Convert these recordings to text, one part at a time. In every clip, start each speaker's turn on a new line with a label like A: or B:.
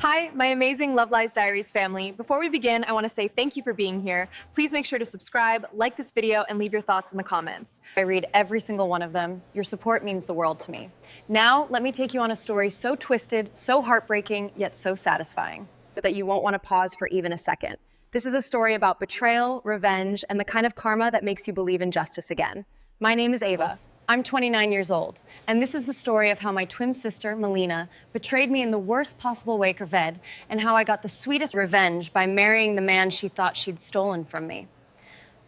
A: Hi, my amazing Love Lies Diaries family. Before we begin, I want to say thank you for being here. Please make sure to subscribe, like this video, and leave your thoughts in the comments.
B: I read every single one of them. Your support means the world to me. Now, let me take you on a story so twisted, so heartbreaking, yet so satisfying that you won't want to pause for even a second. This is a story about betrayal, revenge, and the kind of karma that makes you believe in justice again. My name is Ava. I'm 29 years old, and this is the story of how my twin sister, Melina, betrayed me in the worst possible way, Kerved, and how I got the sweetest revenge by marrying the man she thought she'd stolen from me.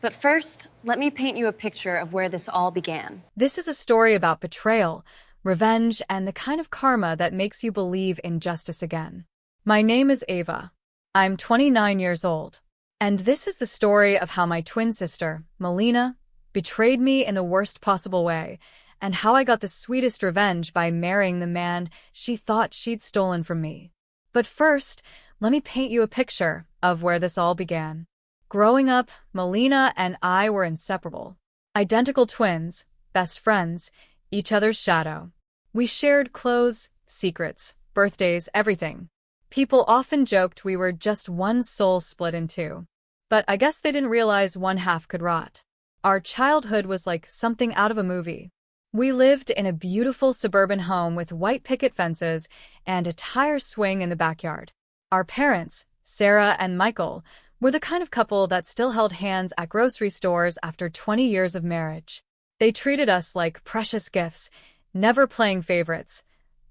B: But first, let me paint you a picture of where this all began.
C: This is a story about betrayal, revenge, and the kind of karma that makes you believe in justice again. My name is Ava. I'm 29 years old, and this is the story of how my twin sister, Melina, betrayed me in the worst possible way, and how I got the sweetest revenge by marrying the man she thought she'd stolen from me. But first, let me paint you a picture of where this all began. Growing up, Melina and I were inseparable. Identical twins, best friends, each other's shadow. We shared clothes, secrets, birthdays, everything. People often joked we were just one soul split in two. But I guess they didn't realize one half could rot. Our childhood was like something out of a movie. We lived in a beautiful suburban home with white picket fences and a tire swing in the backyard. Our parents, Sarah and Michael, were the kind of couple that still held hands at grocery stores after 20 years of marriage. They treated us like precious gifts, never playing favorites,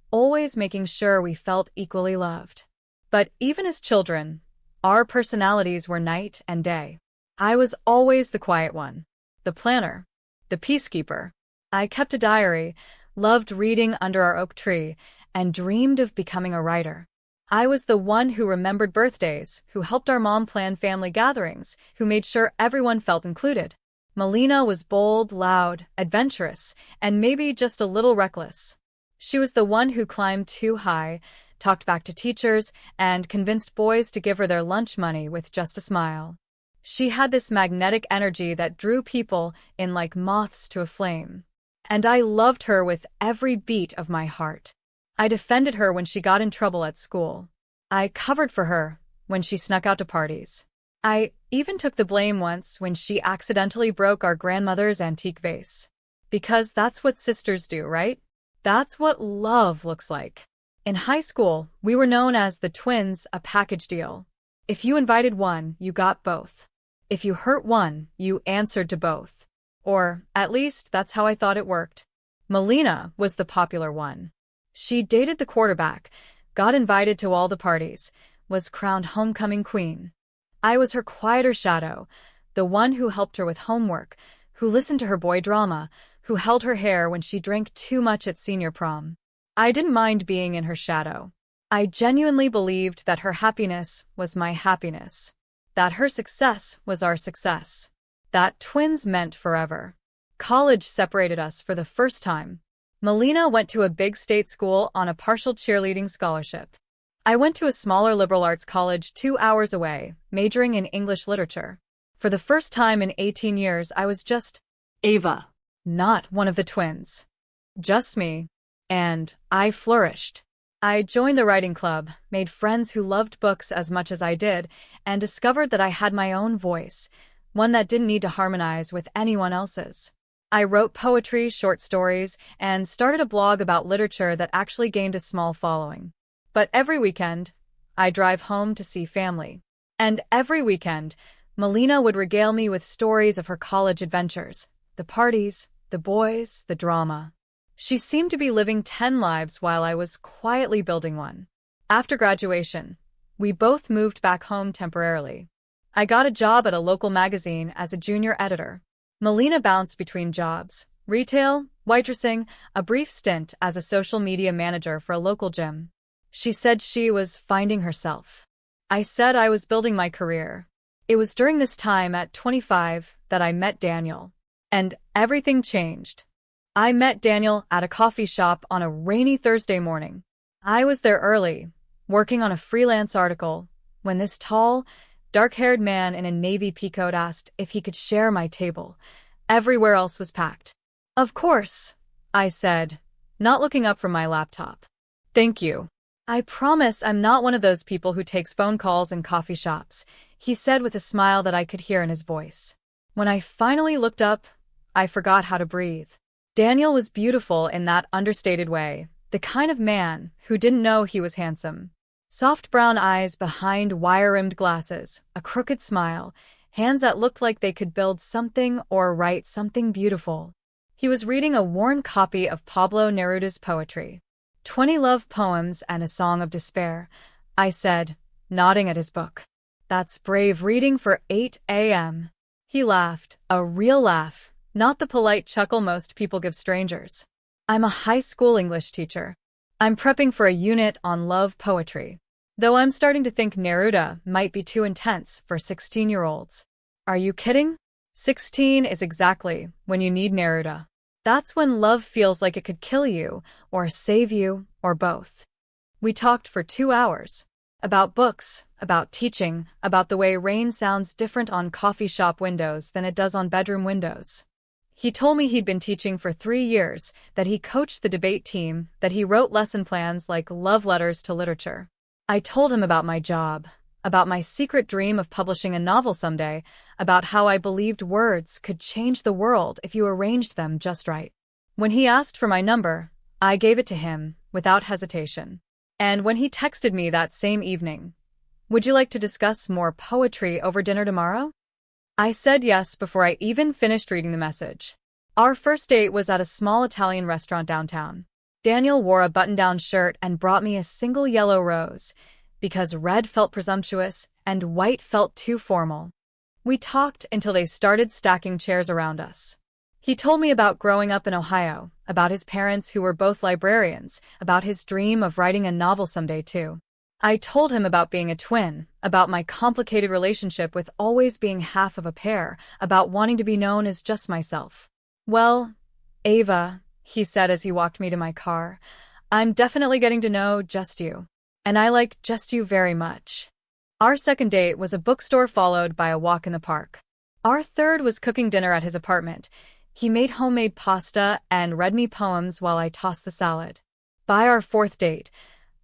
C: always making sure we felt equally loved. But even as children, our personalities were night and day. I was always the quiet one, the planner, the peacekeeper. I kept a diary, loved reading under our oak tree, and dreamed of becoming a writer. I was the one who remembered birthdays, who helped our mom plan family gatherings, who made sure everyone felt included. Melina was bold, loud, adventurous, and maybe just a little reckless. She was the one who climbed too high, talked back to teachers, and convinced boys to give her their lunch money with just a smile. She had this magnetic energy that drew people in like moths to a flame. And I loved her with every beat of my heart. I defended her when she got in trouble at school. I covered for her when she snuck out to parties. I even took the blame once when she accidentally broke our grandmother's antique vase. Because that's what sisters do, right? That's what love looks like. In high school, we were known as the twins, a package deal. If you invited one, you got both. If you hurt one, you answered to both. Or, at least, that's how I thought it worked. Melina was the popular one. She dated the quarterback, got invited to all the parties, was crowned homecoming queen. I was her quieter shadow, the one who helped her with homework, who listened to her boy drama, who held her hair when she drank too much at senior prom. I didn't mind being in her shadow. I genuinely believed that her happiness was my happiness, that her success was our success, that twins meant forever. College separated us for the first time. Melina went to a big state school on a partial cheerleading scholarship. I went to a smaller liberal arts college 2 hours away, majoring in English literature. For the first time in 18 years, I was just Ava, not one of the twins. Just me. And I flourished. I joined the writing club, made friends who loved books as much as I did, and discovered that I had my own voice, one that didn't need to harmonize with anyone else's. I wrote poetry, short stories, and started a blog about literature that actually gained a small following. But every weekend, I drive home to see family. And every weekend, Melina would regale me with stories of her college adventures, the parties, the boys, the drama. She seemed to be living 10 lives while I was quietly building one. After graduation, we both moved back home temporarily. I got a job at a local magazine as a junior editor. Melina bounced between jobs, retail, waitressing, a brief stint as a social media manager for a local gym. She said she was finding herself. I said I was building my career. It was during this time at 25 that I met Daniel. And everything changed. I met Daniel at a coffee shop on a rainy Thursday morning. I was there early, working on a freelance article, when this tall, dark-haired man in a navy peacoat asked if he could share my table. Everywhere else was packed. Of course, I said, not looking up from my laptop. Thank you. I promise I'm not one of those people who takes phone calls in coffee shops, he said with a smile that I could hear in his voice. When I finally looked up, I forgot how to breathe. Daniel was beautiful in that understated way, the kind of man who didn't know he was handsome. Soft brown eyes behind wire-rimmed glasses, a crooked smile, hands that looked like they could build something or write something beautiful. He was reading a worn copy of Pablo Neruda's poetry. 20 love poems and a song of despair, I said, nodding at his book. That's brave reading for 8 a.m. He laughed, a real laugh, not the polite chuckle most people give strangers. I'm a high school English teacher. I'm prepping for a unit on love poetry. Though I'm starting to think Neruda might be too intense for 16-year-olds. Are you kidding? 16 is exactly when you need Neruda. That's when love feels like it could kill you, or save you, or both. We talked for 2 hours. About books, about teaching, about the way rain sounds different on coffee shop windows than it does on bedroom windows. He told me he'd been teaching for 3 years, that he coached the debate team, that he wrote lesson plans like love letters to literature. I told him about my job, about my secret dream of publishing a novel someday, about how I believed words could change the world if you arranged them just right. When he asked for my number, I gave it to him, without hesitation. And when he texted me that same evening, "Would you like to discuss more poetry over dinner tomorrow?" I said yes before I even finished reading the message. Our first date was at a small Italian restaurant downtown. Daniel wore a button-down shirt and brought me a single yellow rose, because red felt presumptuous and white felt too formal. We talked until they started stacking chairs around us. He told me about growing up in Ohio, about his parents who were both librarians, about his dream of writing a novel someday too. I told him about being a twin, about my complicated relationship with always being half of a pair, about wanting to be known as just myself. "Well, Ava," he said as he walked me to my car, "I'm definitely getting to know just you. And I like just you very much." Our second date was a bookstore followed by a walk in the park. Our third was cooking dinner at his apartment. He made homemade pasta and read me poems while I tossed the salad. By our fourth date,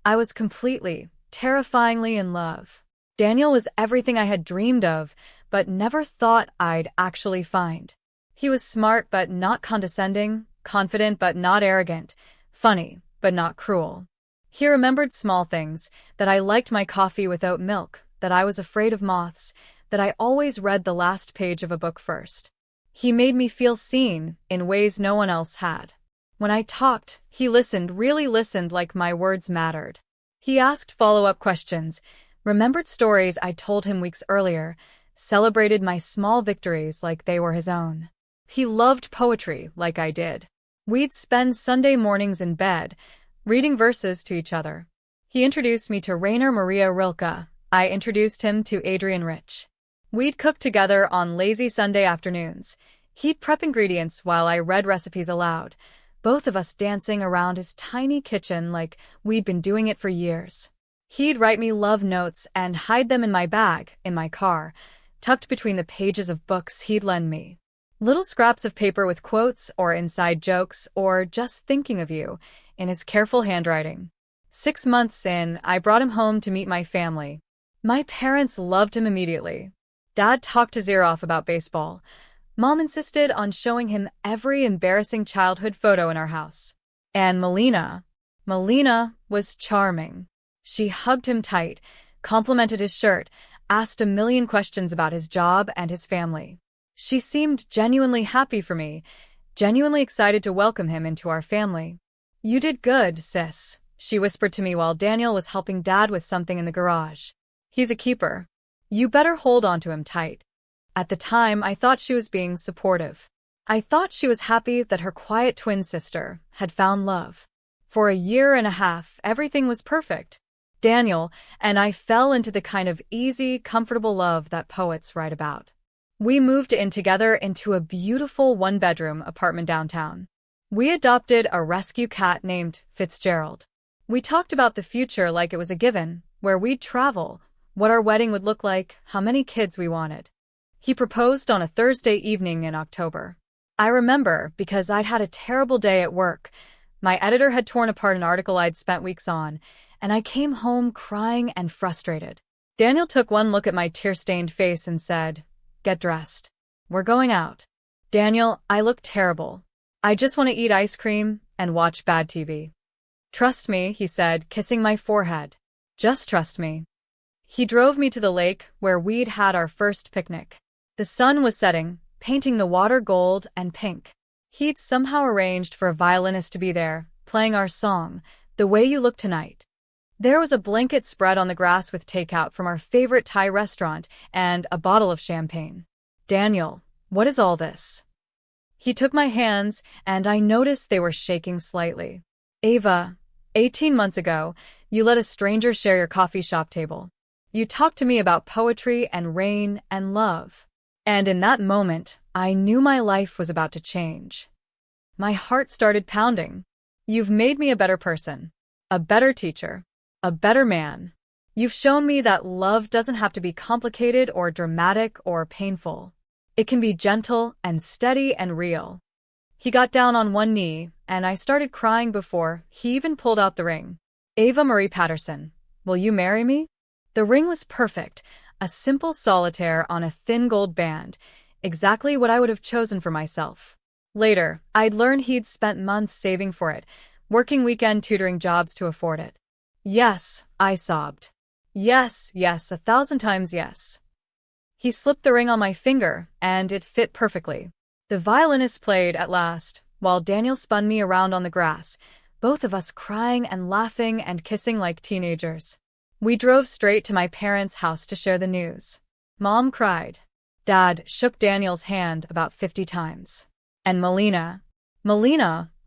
C: I was completely, terrifyingly in love. Daniel was everything I had dreamed of, but never thought I'd actually find. He was smart but not condescending, confident but not arrogant, funny but not cruel. He remembered small things, that I liked my coffee with oat milk, that I was afraid of moths, that I always read the last page of a book first. He made me feel seen in ways no one else had. When I talked, he listened, really listened like my words mattered. He asked follow-up questions, remembered stories I told him weeks earlier, celebrated my small victories like they were his own. He loved poetry like I did. We'd spend Sunday mornings in bed, reading verses to each other. He introduced me to Rainer Maria Rilke. I introduced him to Adrian Rich. We'd cook together on lazy Sunday afternoons. He'd prep ingredients while I read recipes aloud, both of us dancing around his tiny kitchen like we'd been doing it for years. He'd write me love notes and hide them in my bag, in my car, tucked between the pages of books he'd lend me. Little scraps of paper with quotes or inside jokes or just thinking of you, in his careful handwriting. 6 months in, I brought him home to meet my family. My parents loved him immediately. Dad talked his ear off about baseball. Mom insisted on showing him every embarrassing childhood photo in our house. And Melina was charming. She hugged him tight, complimented his shirt, asked a million questions about his job and his family. She seemed genuinely happy for me, genuinely excited to welcome him into our family. "You did good, sis," she whispered to me while Daniel was helping Dad with something in the garage. "He's a keeper. You better hold on to him tight." At the time, I thought she was being supportive. I thought she was happy that her quiet twin sister had found love. For a year and a half, everything was perfect. Daniel and I fell into the kind of easy, comfortable love that poets write about. We moved in together into a beautiful one-bedroom apartment downtown. We adopted a rescue cat named Fitzgerald. We talked about the future like it was a given, where we'd travel, what our wedding would look like, how many kids we wanted. He proposed on a Thursday evening in October. I remember because I'd had a terrible day at work. My editor had torn apart an article I'd spent weeks on, and I came home crying and frustrated. Daniel took one look at my tear-stained face and said, "Get dressed. We're going out." Daniel, I look terrible. I just want to eat ice cream and watch bad TV. "Trust me," he said, kissing my forehead. "Just trust me." He drove me to the lake where we'd had our first picnic. The sun was setting, painting the water gold and pink. He'd somehow arranged for a violinist to be there, playing our song, "The Way You Look Tonight." There was a blanket spread on the grass with takeout from our favorite Thai restaurant and a bottle of champagne. "Daniel, what is all this?" He took my hands, and I noticed they were shaking slightly. "Ava, 18 months ago, you let a stranger share your coffee shop table. You talked to me about poetry and rain and love. And in that moment, I knew my life was about to change." My heart started pounding. "You've made me a better person, a better teacher, a better man. You've shown me that love doesn't have to be complicated or dramatic or painful. It can be gentle and steady and real." He got down on one knee, and I started crying before he even pulled out the ring. "Ava Marie Patterson, will you marry me?" The ring was perfect, a simple solitaire on a thin gold band, exactly what I would have chosen for myself. Later, I'd learned he'd spent months saving for it, working weekend tutoring jobs to afford it. "Yes," I sobbed. "Yes, yes, 1,000 times yes." He slipped the ring on my finger, and it fit perfectly. The violinist played at last, while Daniel spun me around on the grass, both of us crying and laughing and kissing like teenagers. We drove straight to my parents' house to share the news. Mom cried. Dad shook Daniel's hand about 50 times. And Melina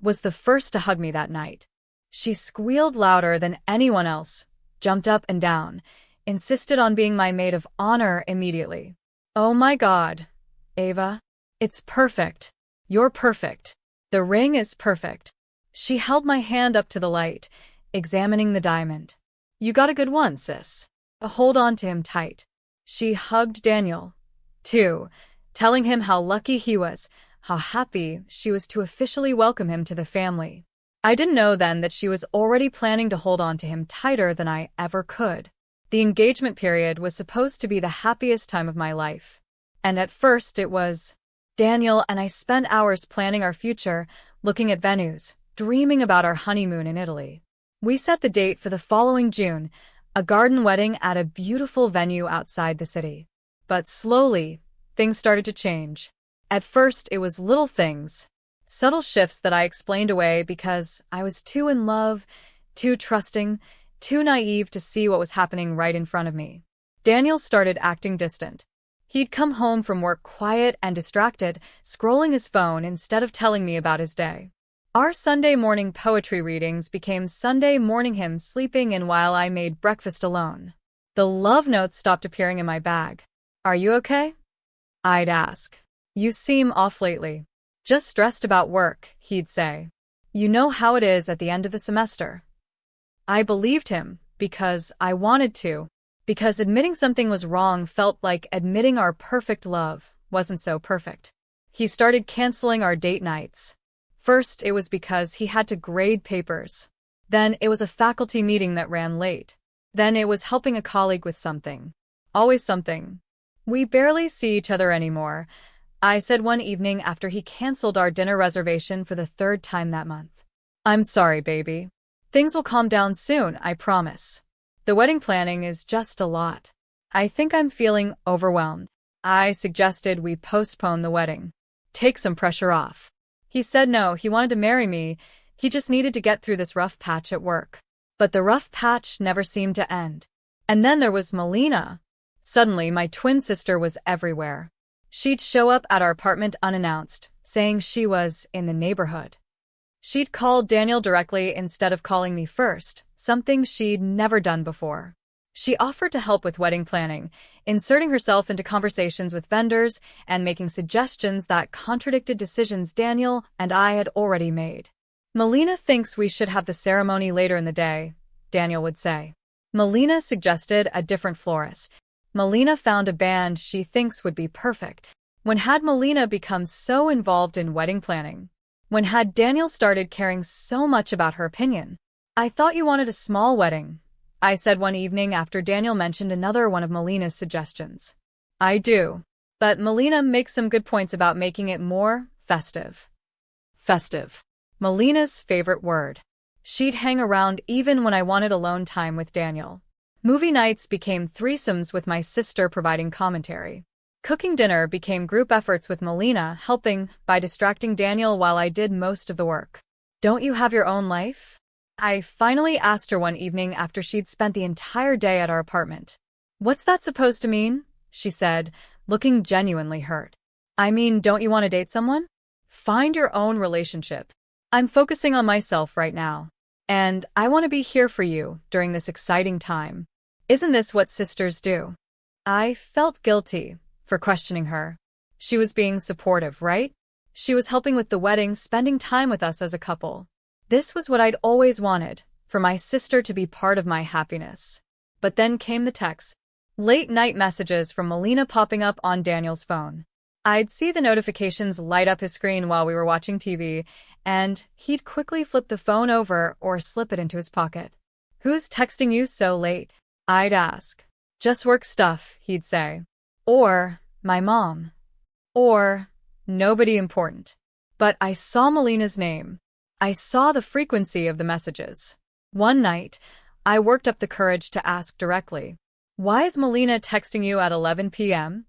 C: was the first to hug me that night. She squealed louder than anyone else, jumped up and down, insisted on being my maid of honor immediately. "Oh my God, Ava. It's perfect. You're perfect. The ring is perfect." She held my hand up to the light, examining the diamond. "You got a good one, sis. Hold on to him tight." She hugged Daniel, too, telling him how lucky he was, how happy she was to officially welcome him to the family. I didn't know then that she was already planning to hold on to him tighter than I ever could. The engagement period was supposed to be the happiest time of my life. And at first it was. Daniel and I spent hours planning our future, looking at venues, dreaming about our honeymoon in Italy. We set the date for the following June, a garden wedding at a beautiful venue outside the city. But slowly, things started to change. At first, it was little things, subtle shifts that I explained away because I was too in love, too trusting, too naive to see what was happening right in front of me. Daniel started acting distant. He'd come home from work quiet and distracted, scrolling his phone instead of telling me about his day. Our Sunday morning poetry readings became Sunday morning him sleeping in while I made breakfast alone. The love notes stopped appearing in my bag. "Are you okay?" I'd ask. "You seem off lately." "Just stressed about work," he'd say. "You know how it is at the end of the semester." I believed him because I wanted to, because admitting something was wrong felt like admitting our perfect love wasn't so perfect. He started canceling our date nights. First, it was because he had to grade papers. Then it was a faculty meeting that ran late. Then it was helping a colleague with something. Always something. "We barely see each other anymore," I said one evening after he canceled our dinner reservation for the 3rd time that month. "I'm sorry, baby. Things will calm down soon, I promise. The wedding planning is just a lot. I think I'm feeling overwhelmed." I suggested we postpone the wedding. Take some pressure off. He said no, he wanted to marry me. He just needed to get through this rough patch at work. But the rough patch never seemed to end. And then there was Melina. Suddenly, my twin sister was everywhere. She'd show up at our apartment unannounced, saying she was in the neighborhood. She'd called Daniel directly instead of calling me first, something she'd never done before. She offered to help with wedding planning, inserting herself into conversations with vendors and making suggestions that contradicted decisions Daniel and I had already made. "Melina thinks we should have the ceremony later in the day," Daniel would say. Melina suggested a different florist. Melina found a band she thinks would be perfect. When had Melina become so involved in wedding planning? When had Daniel started caring so much about her opinion? I thought you wanted a small wedding, I said one evening after Daniel mentioned another one of Melina's suggestions. I do. But Melina makes some good points about making it more festive. Festive. Melina's favorite word. She'd hang around even when I wanted alone time with Daniel. Movie nights became threesomes with my sister providing commentary. Cooking dinner became group efforts with Melina helping by distracting Daniel while I did most of the work. Don't you have your own life? I finally asked her one evening after she'd spent the entire day at our apartment. What's that supposed to mean? She said, looking genuinely hurt. I mean, don't you want to date someone? Find your own relationship. I'm focusing on myself right now. And I want to be here for you during this exciting time. Isn't this what sisters do? I felt guilty for questioning her. She was being supportive, right? She was helping with the wedding, spending time with us as a couple. This was what I'd always wanted, for my sister to be part of my happiness. But then came the texts. Late-night messages from Melina popping up on Daniel's phone. I'd see the notifications light up his screen while we were watching TV, and he'd quickly flip the phone over or slip it into his pocket. Who's texting you so late? I'd ask. Just work stuff, he'd say. Or, my mom. Or, nobody important. But I saw Melina's name. I saw the frequency of the messages. One night, I worked up the courage to ask directly, why is Melina texting you at 11 p.m.?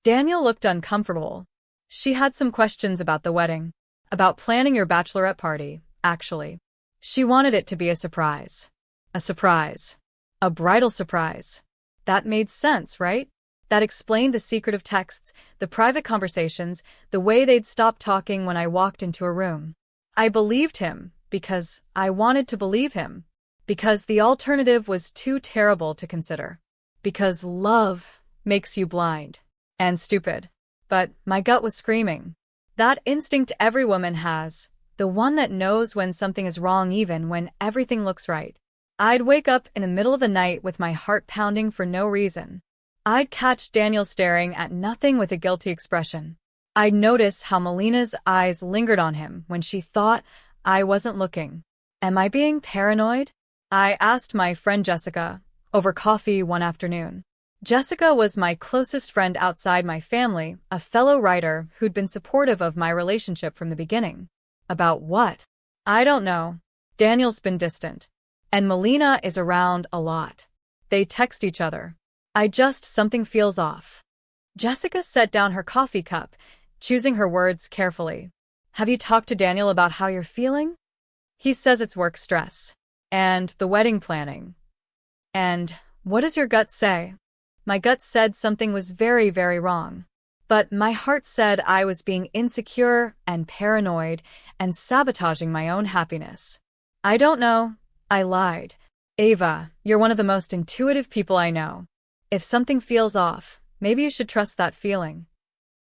C: Daniel looked uncomfortable. She had some questions about the wedding, about planning your bachelorette party, actually. She wanted it to be a surprise. A surprise. A bridal surprise. That made sense, right? That explained the secretive texts, the private conversations, the way they'd stop talking when I walked into a room. I believed him because I wanted to believe him, because the alternative was too terrible to consider, because love makes you blind and stupid. But my gut was screaming. That instinct every woman has, the one that knows when something is wrong even when everything looks right. I'd wake up in the middle of the night with my heart pounding for no reason. I'd catch Daniel staring at nothing with a guilty expression. I'd notice how Melina's eyes lingered on him when she thought I wasn't looking. Am I being paranoid? I asked my friend Jessica over coffee one afternoon. Jessica was my closest friend outside my family, a fellow writer who'd been supportive of my relationship from the beginning. About what? I don't know. Daniel's been distant. And Melina is around a lot. They text each other. Something feels off. Jessica set down her coffee cup, choosing her words carefully. Have you talked to Daniel about how you're feeling? He says it's work stress. And the wedding planning. And what does your gut say? My gut said something was very, very wrong. But my heart said I was being insecure and paranoid and sabotaging my own happiness. I don't know. I lied. Ava, you're one of the most intuitive people I know. If something feels off, maybe you should trust that feeling.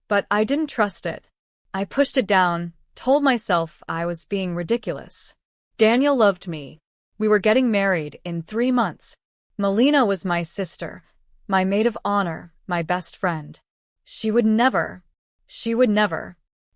C: But I didn't trust it. I pushed it down, told myself I was being ridiculous. Daniel loved me. We were getting married in 3 months. Melina was my sister, my maid of honor, my best friend. She would never,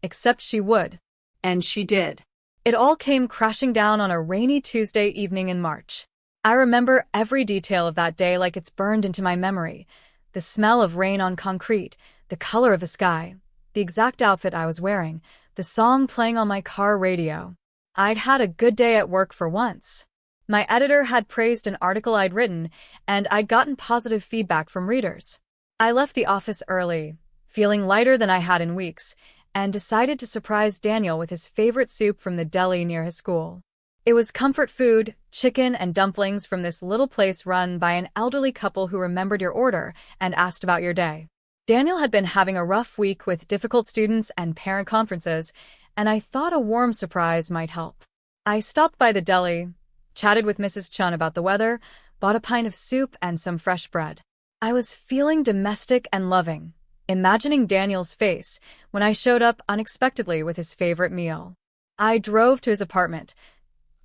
C: except she would.
D: And she did.
C: It all came crashing down on a rainy Tuesday evening in March. I remember every detail of that day like it's burned into my memory. The smell of rain on concrete, the color of the sky, the exact outfit I was wearing, the song playing on my car radio. I'd had a good day at work for once. My editor had praised an article I'd written, and I'd gotten positive feedback from readers. I left the office early, feeling lighter than I had in weeks, and decided to surprise Daniel with his favorite soup from the deli near his school. It was comfort food, chicken and dumplings from this little place run by an elderly couple who remembered your order and asked about your day. Daniel had been having a rough week with difficult students and parent conferences, and I thought a warm surprise might help. I stopped by the deli, chatted with Mrs. Chun about the weather, bought a pint of soup and some fresh bread. I was feeling domestic and loving, imagining Daniel's face when I showed up unexpectedly with his favorite meal. I drove to his apartment.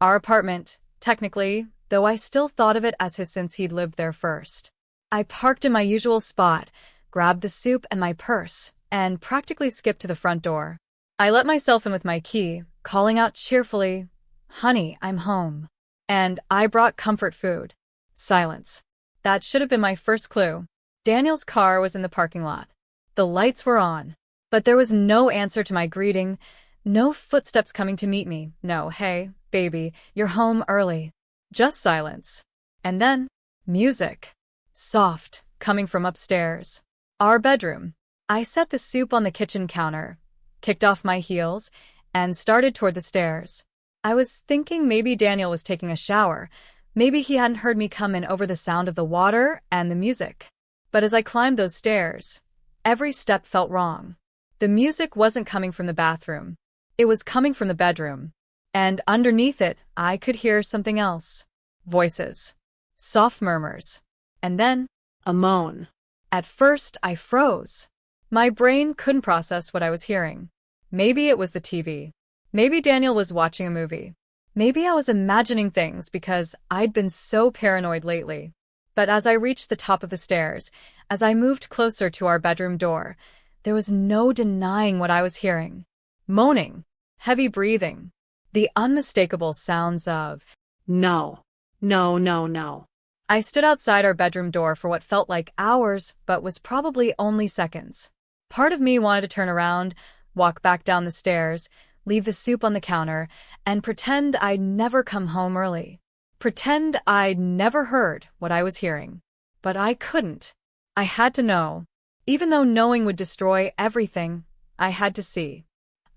C: Our apartment, technically, though I still thought of it as his since he'd lived there first. I parked in my usual spot, grabbed the soup and my purse, and practically skipped to the front door. I let myself in with my key, calling out cheerfully, "Honey, I'm home." And I brought comfort food. Silence. That should have been my first clue. Daniel's car was in the parking lot. The lights were on. But there was no answer to my greeting, no footsteps coming to meet me. No, hey, baby, you're home early. Just silence. And then, music. Soft, coming from upstairs. Our bedroom. I set the soup on the kitchen counter, kicked off my heels, and started toward the stairs. I was thinking maybe Daniel was taking a shower. Maybe he hadn't heard me come in over the sound of the water and the music. But as I climbed those stairs, every step felt wrong. The music wasn't coming from the bathroom. It was coming from the bedroom. And underneath it, I could hear something else. Voices. Soft murmurs. And then, a moan. At first, I froze. My brain couldn't process what I was hearing. Maybe it was the TV. Maybe Daniel was watching a movie. Maybe I was imagining things because I'd been so paranoid lately. But as I reached the top of the stairs, as I moved closer to our bedroom door, there was no denying what I was hearing. Moaning, heavy breathing, the unmistakable sounds of, no, no, no, no. I stood outside our bedroom door for what felt like hours, but was probably only seconds. Part of me wanted to turn around, walk back down the stairs, leave the soup on the counter, and pretend I'd never come home early. Pretend I'd never heard what I was hearing. But I couldn't. I had to know. Even though knowing would destroy everything, I had to see.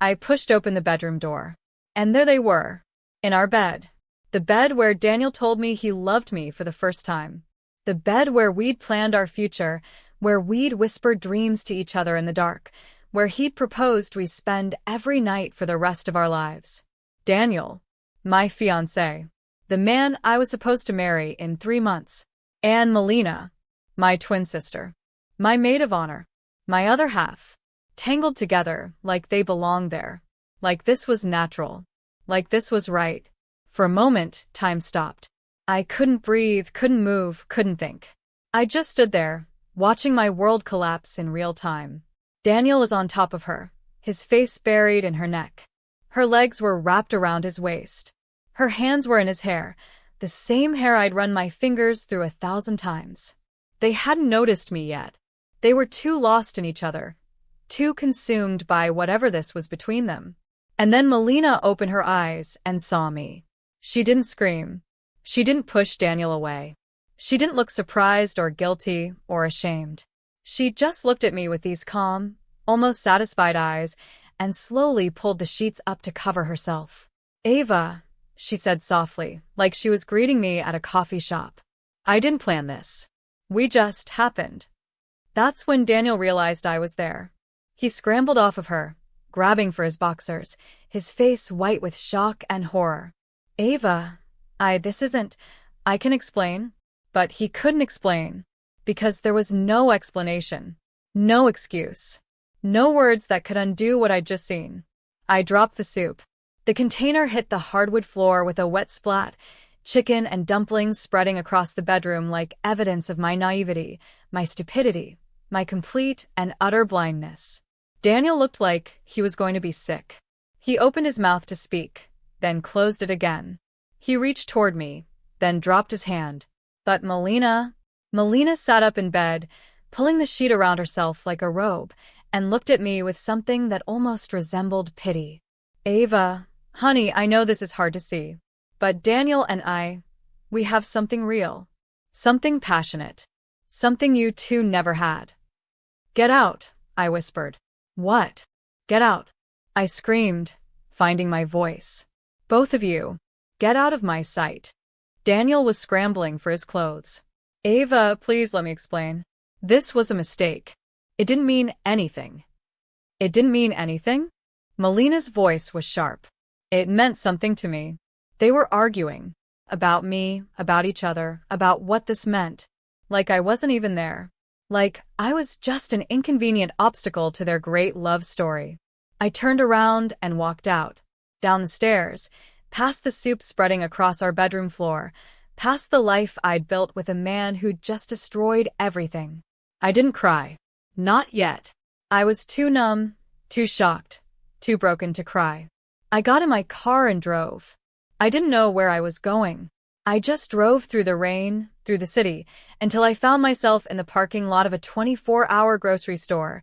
C: I pushed open the bedroom door. And there they were, in our bed. The bed where Daniel told me he loved me for the first time. The bed where we'd planned our future, where we'd whispered dreams to each other in the dark, where he'd proposed we spend every night for the rest of our lives. Daniel, my fiancé, the man I was supposed to marry in 3 months, and Melina, my twin sister, my maid of honor, my other half, tangled together like they belonged there, like this was natural, like this was right. For a moment, time stopped. I couldn't breathe, couldn't move, couldn't think. I just stood there, watching my world collapse in real time. Daniel was on top of her, his face buried in her neck. Her legs were wrapped around his waist. Her hands were in his hair, the same hair I'd run my fingers through 1,000 times. They hadn't noticed me yet. They were too lost in each other, too consumed by whatever this was between them. And then Melina opened her eyes and saw me. She didn't scream. She didn't push Daniel away. She didn't look surprised or guilty or ashamed. She just looked at me with these calm, almost satisfied eyes and slowly pulled the sheets up to cover herself. "Ava," she said softly, like she was greeting me at a coffee shop. "I didn't plan this. We just happened." That's when Daniel realized I was there. He scrambled off of her, grabbing for his boxers, his face white with shock and horror. "Ava, this isn't, I can explain." But he couldn't explain, because there was no explanation, no excuse, no words that could undo what I'd just seen. I dropped the soup. The container hit the hardwood floor with a wet splat, chicken and dumplings spreading across the bedroom like evidence of my naivety, my stupidity, my complete and utter blindness. Daniel looked like he was going to be sick. He opened his mouth to speak, then closed it again. He reached toward me, then dropped his hand. But Melina sat up in bed, pulling the sheet around herself like a robe, and looked at me with something that almost resembled pity. "Ava, honey, I know this is hard to see, but Daniel and we have something real, something passionate, something you two never had." "Get out," I whispered. "What? Get out," I screamed, finding my voice. "Both of you, get out of my sight." Daniel was scrambling for his clothes. "Ava, please let me explain. This was a mistake. It didn't mean anything." "It didn't mean anything?" Melina's voice was sharp. "It meant something to me. They were arguing. About me, about each other, about what this meant. Like I wasn't even there. Like I was just an inconvenient obstacle to their great love story." I turned around and walked out. Down the stairs, past the soup spreading across our bedroom floor, past the life I'd built with a man who'd just destroyed everything. I didn't cry. Not yet. I was too numb, too shocked, too broken to cry. I got in my car and drove. I didn't know where I was going. I just drove through the rain, through the city, until I found myself in the parking lot of a 24-hour grocery store,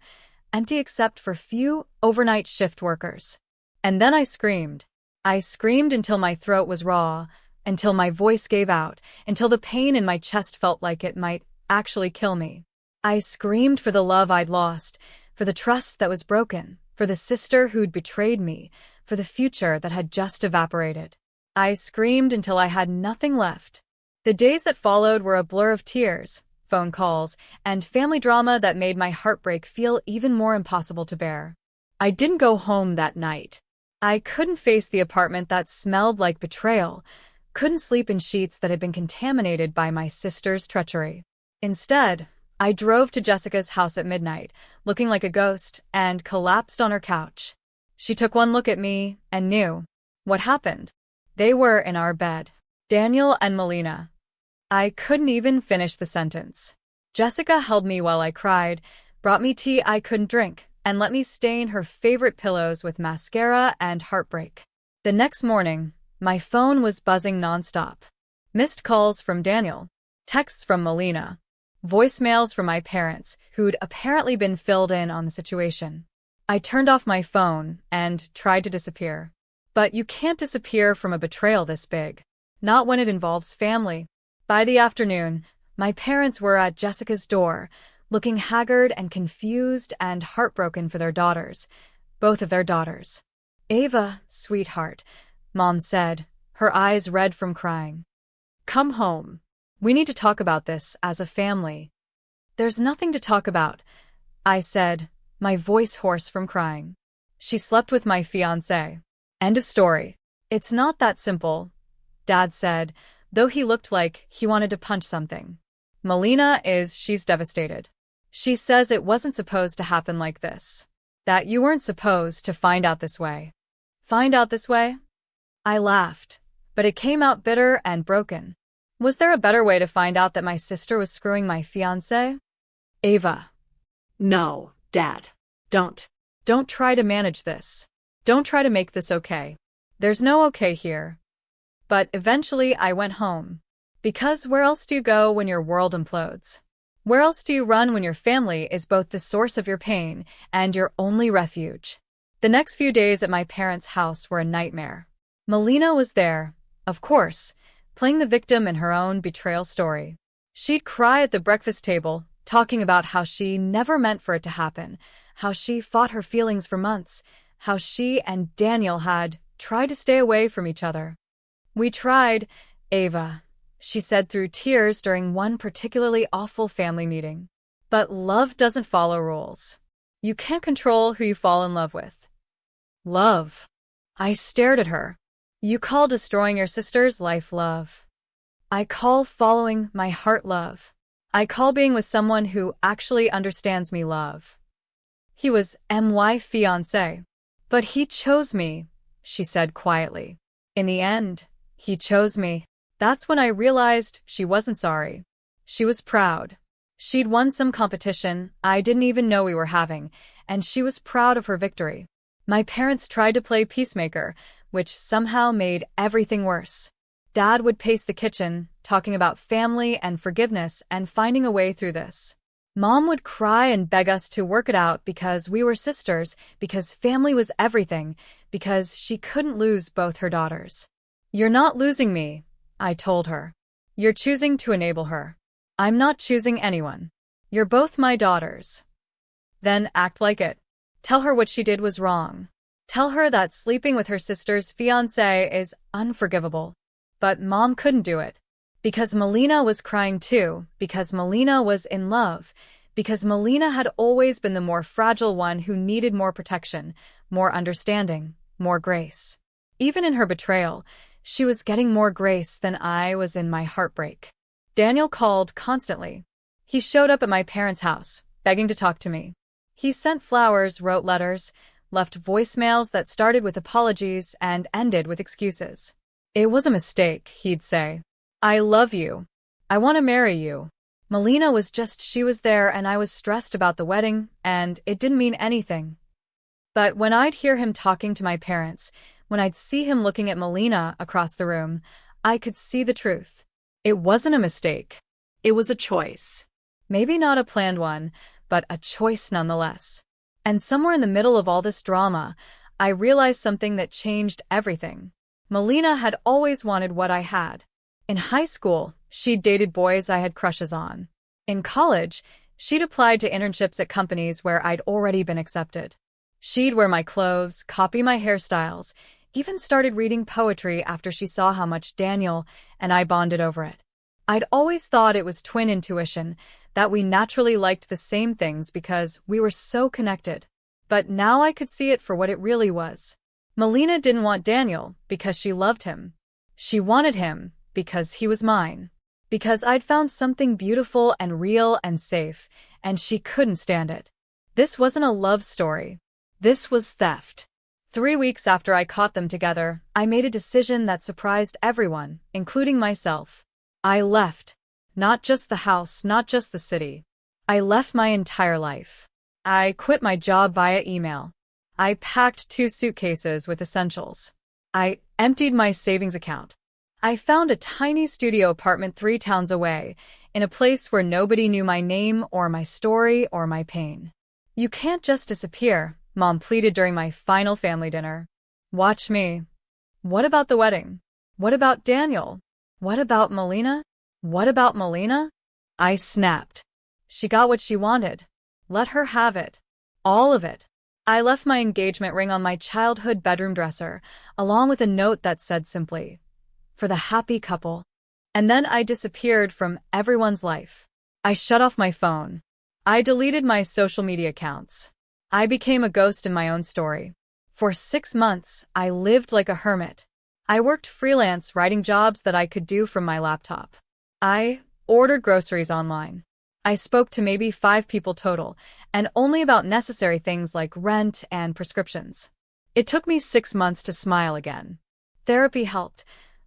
C: empty except for few overnight shift workers. And then I screamed. I screamed until my throat was raw, until my voice gave out, until the pain in my chest felt like it might actually kill me. I screamed for the love I'd lost, for the trust that was broken, for the sister who'd betrayed me, for the future that had just evaporated. I screamed until I had nothing left. The days that followed were a blur of tears, phone calls, and family drama that made my heartbreak feel even more impossible to bear. I didn't go home that night. I couldn't face the apartment that smelled like betrayal, couldn't sleep in sheets that had been contaminated by my sister's treachery. Instead, I drove to Jessica's house at midnight, looking like a ghost, and collapsed on her couch. She took one look at me and knew what happened. They were in our bed. Daniel and Melina. I couldn't even finish the sentence. Jessica held me while I cried, brought me tea I couldn't drink, and let me stain her favorite pillows with mascara and heartbreak. The next morning, my phone was buzzing nonstop. Missed calls from Daniel, texts from Melina, voicemails from my parents, who'd apparently been filled in on the situation. I turned off my phone and tried to disappear. But you can't disappear from a betrayal this big. Not when it involves family. By the afternoon, my parents were at Jessica's door, looking haggard and confused and heartbroken for their daughters. Both of their daughters. "Ava, sweetheart," Mom said, her eyes red from crying. "Come home. We need to talk about this as a family." "There's nothing to talk about," I said, my voice hoarse from crying. "She slept with my fiancé. End of story." "It's not that simple," Dad said, though he looked like he wanted to punch something. She's devastated. She says it wasn't supposed to happen like this. That you weren't supposed to find out this way." "Find out this way?" I laughed, but it came out bitter and broken. Was there a better way to find out that my sister was screwing my fiancé? "Ava." "No, Dad. Don't. Don't try to manage this. Don't try to make this okay. There's no okay here." But eventually I went home. Because where else do you go when your world implodes? Where else do you run when your family is both the source of your pain and your only refuge? The next few days at my parents' house were a nightmare. Melina was there, of course, playing the victim in her own betrayal story. She'd cry at the breakfast table, talking about how she never meant for it to happen, how she fought her feelings for months, how she and Daniel had tried to stay away from each other. "We tried, Ava," she said through tears during one particularly awful family meeting. "But love doesn't follow rules. You can't control who you fall in love with." "Love?" I stared at her. "You call destroying your sister's life love. I call following my heart love. I call being with someone who actually understands me love." "He was my fiancé. But he chose me," she said quietly. "In the end, he chose me." That's when I realized she wasn't sorry. She was proud. She'd won some competition I didn't even know we were having, and she was proud of her victory. My parents tried to play peacemaker, which somehow made everything worse. Dad would pace the kitchen, talking about family and forgiveness and finding a way through this. Mom would cry and beg us to work it out because we were sisters, because family was everything, because she couldn't lose both her daughters. "You're not losing me," I told her. "You're choosing to enable her. I'm not choosing anyone. You're both my daughters." "Then act like it. Tell her what she did was wrong. Tell her that sleeping with her sister's fiancé is unforgivable." But Mom couldn't do it. Because Melina was crying too, because Melina was in love, because Melina had always been the more fragile one who needed more protection, more understanding, more grace. Even in her betrayal, she was getting more grace than I was in my heartbreak. Daniel called constantly. He showed up at my parents' house, begging to talk to me. He sent flowers, wrote letters, left voicemails that started with apologies and ended with excuses. "It was a mistake," he'd say. "I love you. I want to marry you." Melina was just she was there and I was stressed about the wedding, and it didn't mean anything. But when I'd hear him talking to my parents, when I'd see him looking at Melina across the room, I could see the truth. It wasn't a mistake. It was a choice. Maybe not a planned one, but a choice nonetheless. And somewhere in the middle of all this drama, I realized something that changed everything. Melina had always wanted what I had. In high school, she'd dated boys I had crushes on. In college, she'd applied to internships at companies where I'd already been accepted. She'd wear my clothes, copy my hairstyles, even started reading poetry after she saw how much Daniel and I bonded over it. I'd always thought it was twin intuition, that we naturally liked the same things because we were so connected. But now I could see it for what it really was. Melina didn't want Daniel because she loved him. She wanted him because he was mine. Because I'd found something beautiful and real and safe, and she couldn't stand it. This wasn't a love story. This was theft. 3 weeks after I caught them together, I made a decision that surprised everyone, including myself. I left. Not just the house, not just the city. I left my entire life. I quit my job via email. I packed 2 suitcases with essentials. I emptied my savings account. I found a tiny studio apartment 3 towns away, in a place where nobody knew my name or my story or my pain. You can't just disappear, Mom pleaded during my final family dinner. Watch me. What about the wedding? What about Daniel? What about Melina? What about Melina? I snapped. She got what she wanted. Let her have it. All of it. I left my engagement ring on my childhood bedroom dresser, along with a note that said simply, "For the happy couple." And then I disappeared from everyone's life. I shut off my phone. I deleted my social media accounts. I became a ghost in my own story. For 6 months, I lived like a hermit. I worked freelance, writing jobs that I could do from my laptop. I ordered groceries online. I spoke to maybe 5 people total, and only about necessary things like rent and prescriptions. It took me 6 months to smile again. Therapy helped.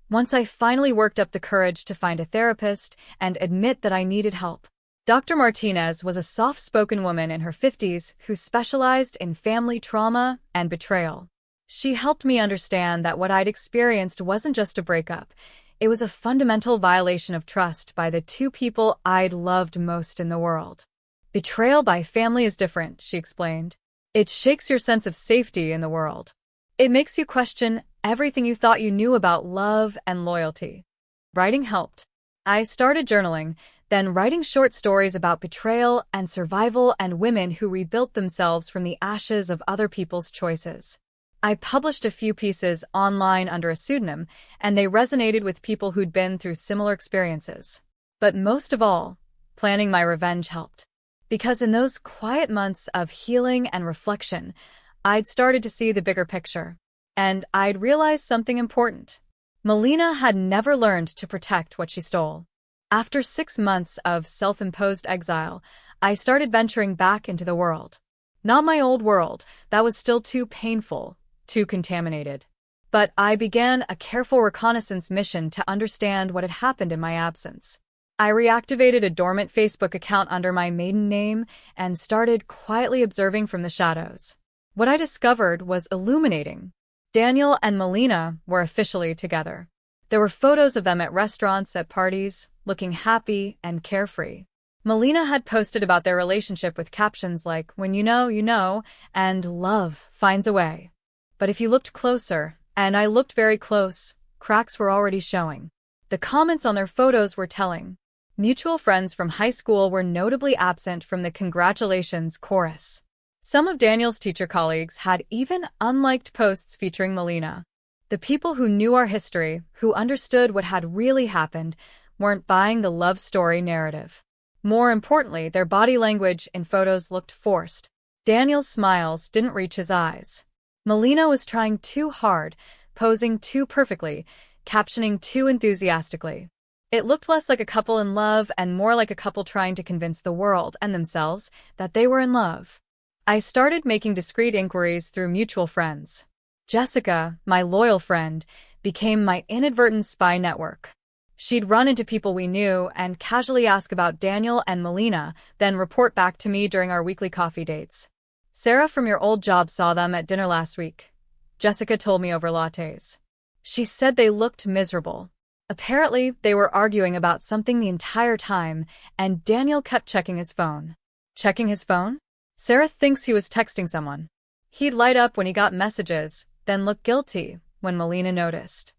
C: Once I finally worked up the courage to find a therapist and admit that I needed help. Dr. Martinez was a soft-spoken woman in her 50s who specialized in family trauma and betrayal. She helped me understand that what I'd experienced wasn't just a breakup. It was a fundamental violation of trust by the 2 people I'd loved most in the world. Betrayal by family is different, she explained. It shakes your sense of safety in the world. It makes you question everything you thought you knew about love and loyalty. Writing helped. I started journaling, then writing short stories about betrayal and survival and women who rebuilt themselves from the ashes of other people's choices. I published a few pieces online under a pseudonym, and they resonated with people who'd been through similar experiences. But most of all, planning my revenge helped. Because in those quiet months of healing and reflection, I'd started to see the bigger picture. And I'd realized something important. Melina had never learned to protect what she stole. After 6 months of self-imposed exile, I started venturing back into the world. Not my old world, that was still too painful, too contaminated. But I began a careful reconnaissance mission to understand what had happened in my absence. I reactivated a dormant Facebook account under my maiden name and started quietly observing from the shadows. What I discovered was illuminating. Daniel and Melina were officially together. There were photos of them at restaurants, at parties, looking happy and carefree. Melina had posted about their relationship with captions like, "When you know, and love finds a way." But if you looked closer, and I looked very close, cracks were already showing. The comments on their photos were telling. Mutual friends from high school were notably absent from the congratulations chorus. Some of Daniel's teacher colleagues had even unliked posts featuring Melina. The people who knew our history, who understood what had really happened, weren't buying the love story narrative. More importantly, their body language in photos looked forced. Daniel's smiles didn't reach his eyes. Melina was trying too hard, posing too perfectly, captioning too enthusiastically. It looked less like a couple in love and more like a couple trying to convince the world and themselves that they were in love. I started making discreet inquiries through mutual friends. Jessica, my loyal friend, became my inadvertent spy network. She'd run into people we knew and casually ask about Daniel and Melina, then report back to me during our weekly coffee dates. "Sarah from your old job saw them at dinner last week," Jessica told me over lattes. She said they looked miserable. Apparently, they were arguing about something the entire time, and Daniel kept checking his phone. Checking his phone? Sarah thinks he was texting someone. He'd light up when he got messages, then look guilty when Melina noticed.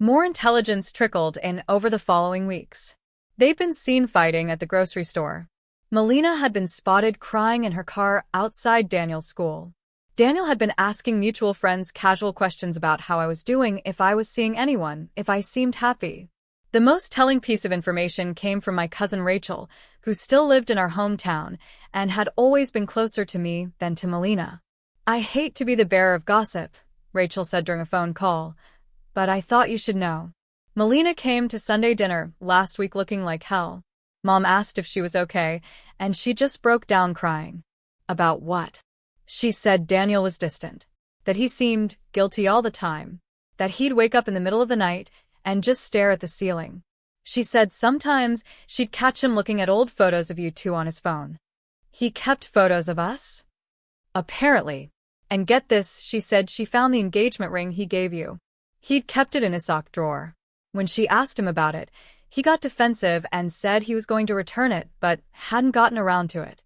C: More intelligence trickled in over the following weeks. They'd been seen fighting at the grocery store. Melina had been spotted crying in her car outside Daniel's school. Daniel had been asking mutual friends casual questions about how I was doing, if I was seeing anyone, if I seemed happy. The most telling piece of information came from my cousin Rachel, who still lived in our hometown and had always been closer to me than to Melina. "I hate to be the bearer of gossip," Rachel said during a phone call, "but I thought you should know. Melina came to Sunday dinner last week looking like hell. Mom asked if she was okay, and she just broke down crying." "About what?" She said Daniel was distant, that he seemed guilty all the time, that he'd wake up in the middle of the night and just stare at the ceiling. She said sometimes she'd catch him looking at old photos of you two on his phone. "He kept photos of us?" "Apparently. And get this, she said she found the engagement ring he gave you. He'd kept it in his sock drawer. When she asked him about it, he got defensive and said he was going to return it, but hadn't gotten around to it."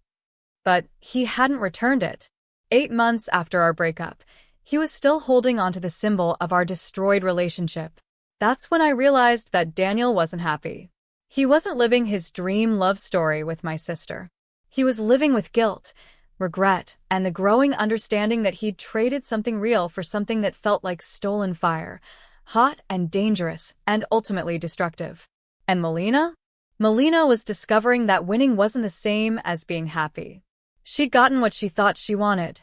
C: But he hadn't returned it. 8 months after our breakup, he was still holding onto the symbol of our destroyed relationship. That's when I realized that Daniel wasn't happy. He wasn't living his dream love story with my sister. He was living with guilt, regret, and the growing understanding that he'd traded something real for something that felt like stolen fire, hot and dangerous, and ultimately destructive. And Melina? Melina was discovering that winning wasn't the same as being happy. She'd gotten what she thought she wanted.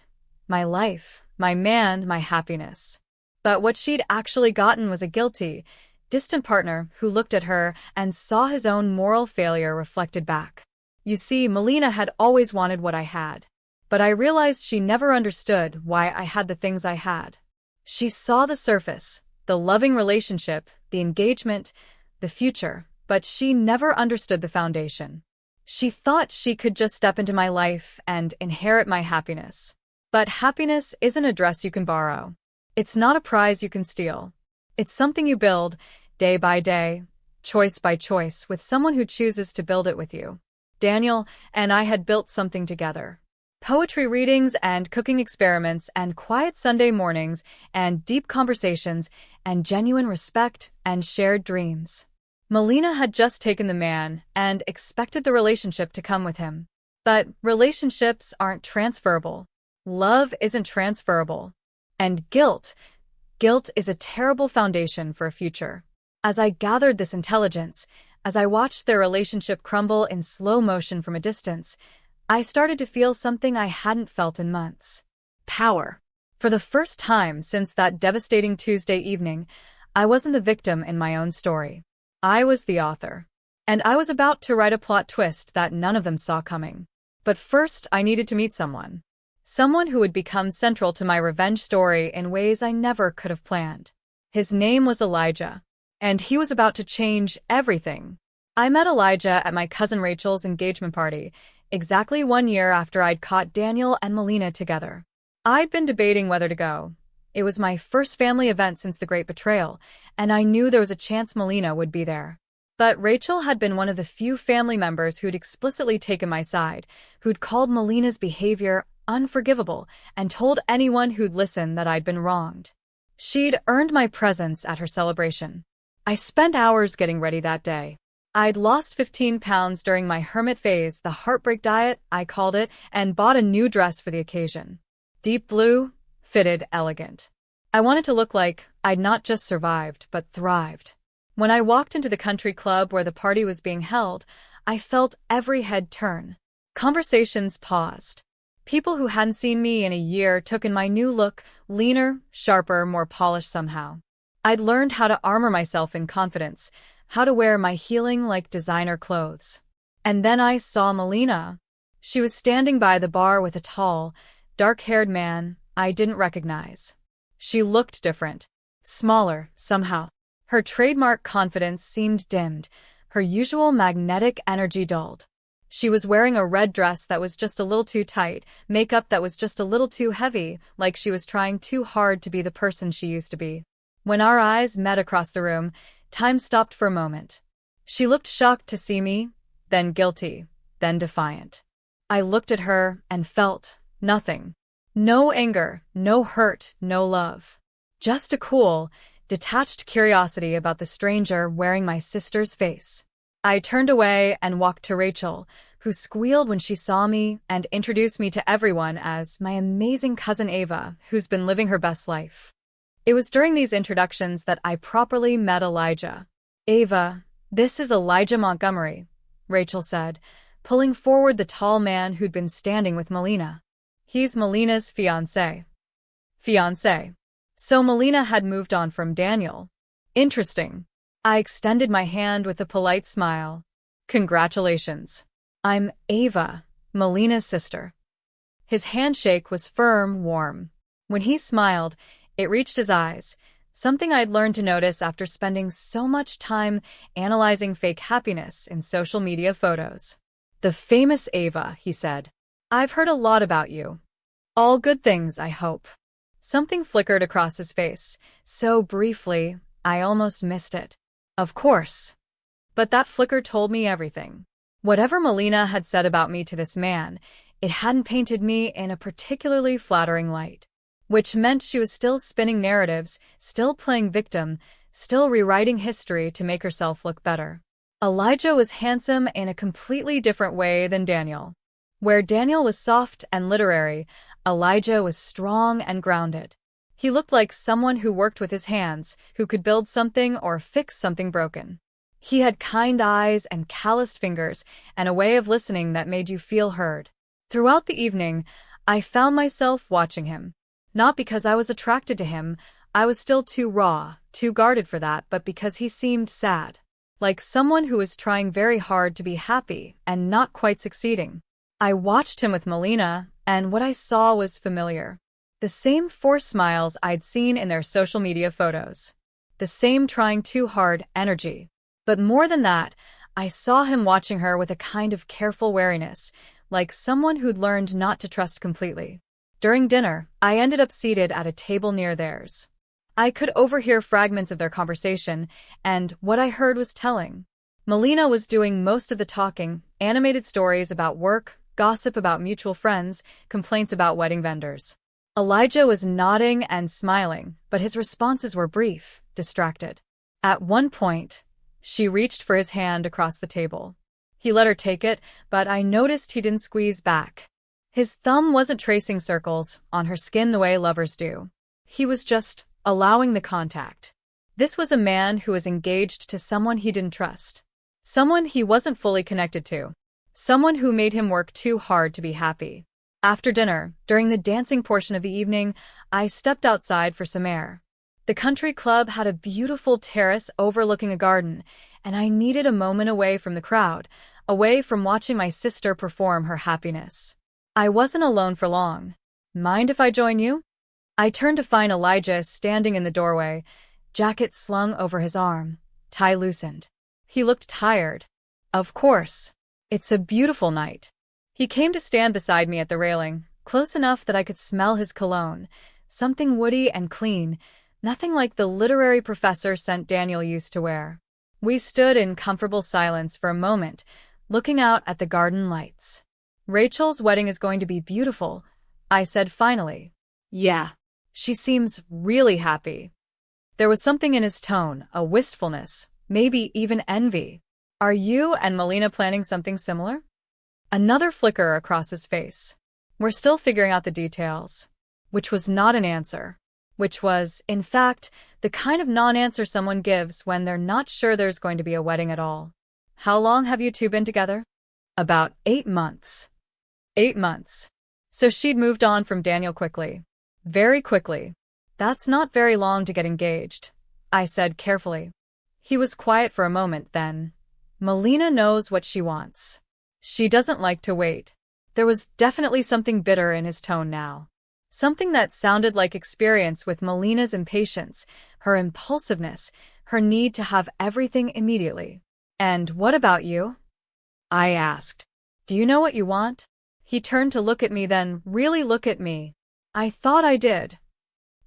C: My life, my man, my happiness. But what she'd actually gotten was a guilty, distant partner who looked at her and saw his own moral failure reflected back. You see, Melina had always wanted what I had. But I realized she never understood why I had the things I had. She saw the surface, the loving relationship, the engagement, the future, but she never understood the foundation. She thought she could just step into my life and inherit my happiness. But happiness isn't a dress you can borrow. It's not a prize you can steal. It's something you build, day by day, choice by choice, with someone who chooses to build it with you. Daniel and I had built something together. Poetry readings and cooking experiments and quiet Sunday mornings and deep conversations and genuine respect and shared dreams. Melina had just taken the man and expected the relationship to come with him. But relationships aren't transferable. Love isn't transferable. And guilt is a terrible foundation for a future. As I gathered this intelligence, as I watched their relationship crumble in slow motion from a distance, I started to feel something I hadn't felt in months. Power. For the first time since that devastating Tuesday evening, I wasn't the victim in my own story. I was the author. And I was about to write a plot twist that none of them saw coming. But first, I needed to meet someone. Someone who would become central to my revenge story in ways I never could have planned. His name was Elijah, and he was about to change everything. I met Elijah at my cousin Rachel's engagement party, exactly 1 year after I'd caught Daniel and Melina together. I'd been debating whether to go. It was my first family event since the Great Betrayal, and I knew there was a chance Melina would be there. But Rachel had been one of the few family members who'd explicitly taken my side, who'd called Melina's behavior unforgivable and told anyone who'd listened that I'd been wronged. She'd earned my presence at her celebration. I spent hours getting ready that day. I'd lost 15 pounds during my hermit phase, the heartbreak diet, I called it, and bought a new dress for the occasion. Deep blue, fitted, elegant. I wanted to look like I'd not just survived, but thrived. When I walked into the country club where the party was being held, I felt every head turn. Conversations paused. People who hadn't seen me in a year took in my new look, leaner, sharper, more polished somehow. I'd learned how to armor myself in confidence, how to wear my healing like designer clothes. And then I saw Melina. She was standing by the bar with a tall, dark-haired man I didn't recognize. She looked different, smaller, somehow. Her trademark confidence seemed dimmed, her usual magnetic energy dulled. She was wearing a red dress that was just a little too tight, makeup that was just a little too heavy, like she was trying too hard to be the person she used to be. When our eyes met across the room, Time stopped for a moment. She looked shocked to see me, then guilty, then defiant. I looked at her and felt nothing. No anger, no hurt, no love. Just a cool, detached curiosity about the stranger wearing my sister's face. I turned away and walked to Rachel, who squealed when she saw me and introduced me to everyone as my amazing cousin Ava, who's been living her best life. It was during these introductions that I properly met Elijah. Ava, this is Elijah Montgomery, Rachel said, pulling forward the tall man who'd been standing with Melina. He's Melina's fiancé. Fiancé. So Melina had moved on from Daniel. Interesting. I extended my hand with a polite smile. Congratulations. I'm Ava, Melina's sister. His handshake was firm, warm. When he smiled, it reached his eyes, something I'd learned to notice after spending so much time analyzing fake happiness in social media photos. The famous Ava, he said. I've heard a lot about you. All good things, I hope. Something flickered across his face, so briefly, I almost missed it. Of course. But that flicker told me everything. Whatever Melina had said about me to this man, it hadn't painted me in a particularly flattering light. Which meant she was still spinning narratives, still playing victim, still rewriting history to make herself look better. Elijah was handsome in a completely different way than Daniel. Where Daniel was soft and literary, Elijah was strong and grounded. He looked like someone who worked with his hands, who could build something or fix something broken. He had kind eyes and calloused fingers, and a way of listening that made you feel heard. Throughout the evening, I found myself watching him. Not because I was attracted to him, I was still too raw, too guarded for that, but because he seemed sad. Like someone who was trying very hard to be happy and not quite succeeding. I watched him with Melina, and what I saw was familiar. The same forced smiles I'd seen in their social media photos. The same trying too hard energy. But more than that, I saw him watching her with a kind of careful wariness, like someone who'd learned not to trust completely. During dinner, I ended up seated at a table near theirs. I could overhear fragments of their conversation, and what I heard was telling. Melina was doing most of the talking, animated stories about work, gossip about mutual friends, complaints about wedding vendors. Elijah was nodding and smiling, but his responses were brief, distracted. At one point, she reached for his hand across the table. He let her take it, but I noticed he didn't squeeze back. His thumb wasn't tracing circles on her skin the way lovers do. He was just allowing the contact. This was a man who was engaged to someone he didn't trust. Someone he wasn't fully connected to. Someone who made him work too hard to be happy. After dinner, during the dancing portion of the evening, I stepped outside for some air. The country club had a beautiful terrace overlooking a garden, and I needed a moment away from the crowd, away from watching my sister perform her happiness. I wasn't alone for long. Mind if I join you? I turned to find Elijah standing in the doorway, jacket slung over his arm, tie loosened. He looked tired. Of course. It's a beautiful night. He came to stand beside me at the railing, close enough that I could smell his cologne, something woody and clean, nothing like the literary professor scent Daniel used to wear. We stood in comfortable silence for a moment, looking out at the garden lights. Rachel's wedding is going to be beautiful, I said finally. Yeah. She seems really happy. There was something in his tone, a wistfulness, maybe even envy. Are you and Melina planning something similar? Another flicker across his face. We're still figuring out the details. Which was not an answer. Which was, in fact, the kind of non-answer someone gives when they're not sure there's going to be a wedding at all. How long have you two been together? About 8 months. 8 months. So she'd moved on from Daniel quickly. Very quickly. That's not very long to get engaged, I said carefully. He was quiet for a moment then. Melina knows what she wants. She doesn't like to wait. There was definitely something bitter in his tone now. Something that sounded like experience with Melina's impatience, her impulsiveness, her need to have everything immediately. And what about you? I asked. Do you know what you want? He turned to look at me then really look at me. I thought I did.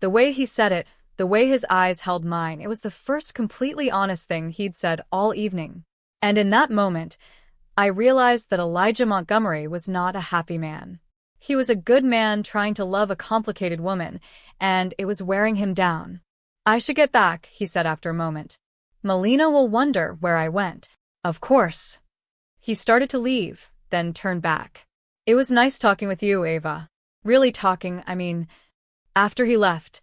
C: The way he said it, The way his eyes held mine, it was the first completely honest thing he'd said all evening. And in that moment, I realized that Elijah Montgomery was not a happy man. He was a good man trying to love a complicated woman, and it was wearing him down. I should get back, he said after a moment. Melina will wonder where I went. Of course. He started to leave, then turned back. It was nice talking with you, Ava. Really talking, I mean. After he left,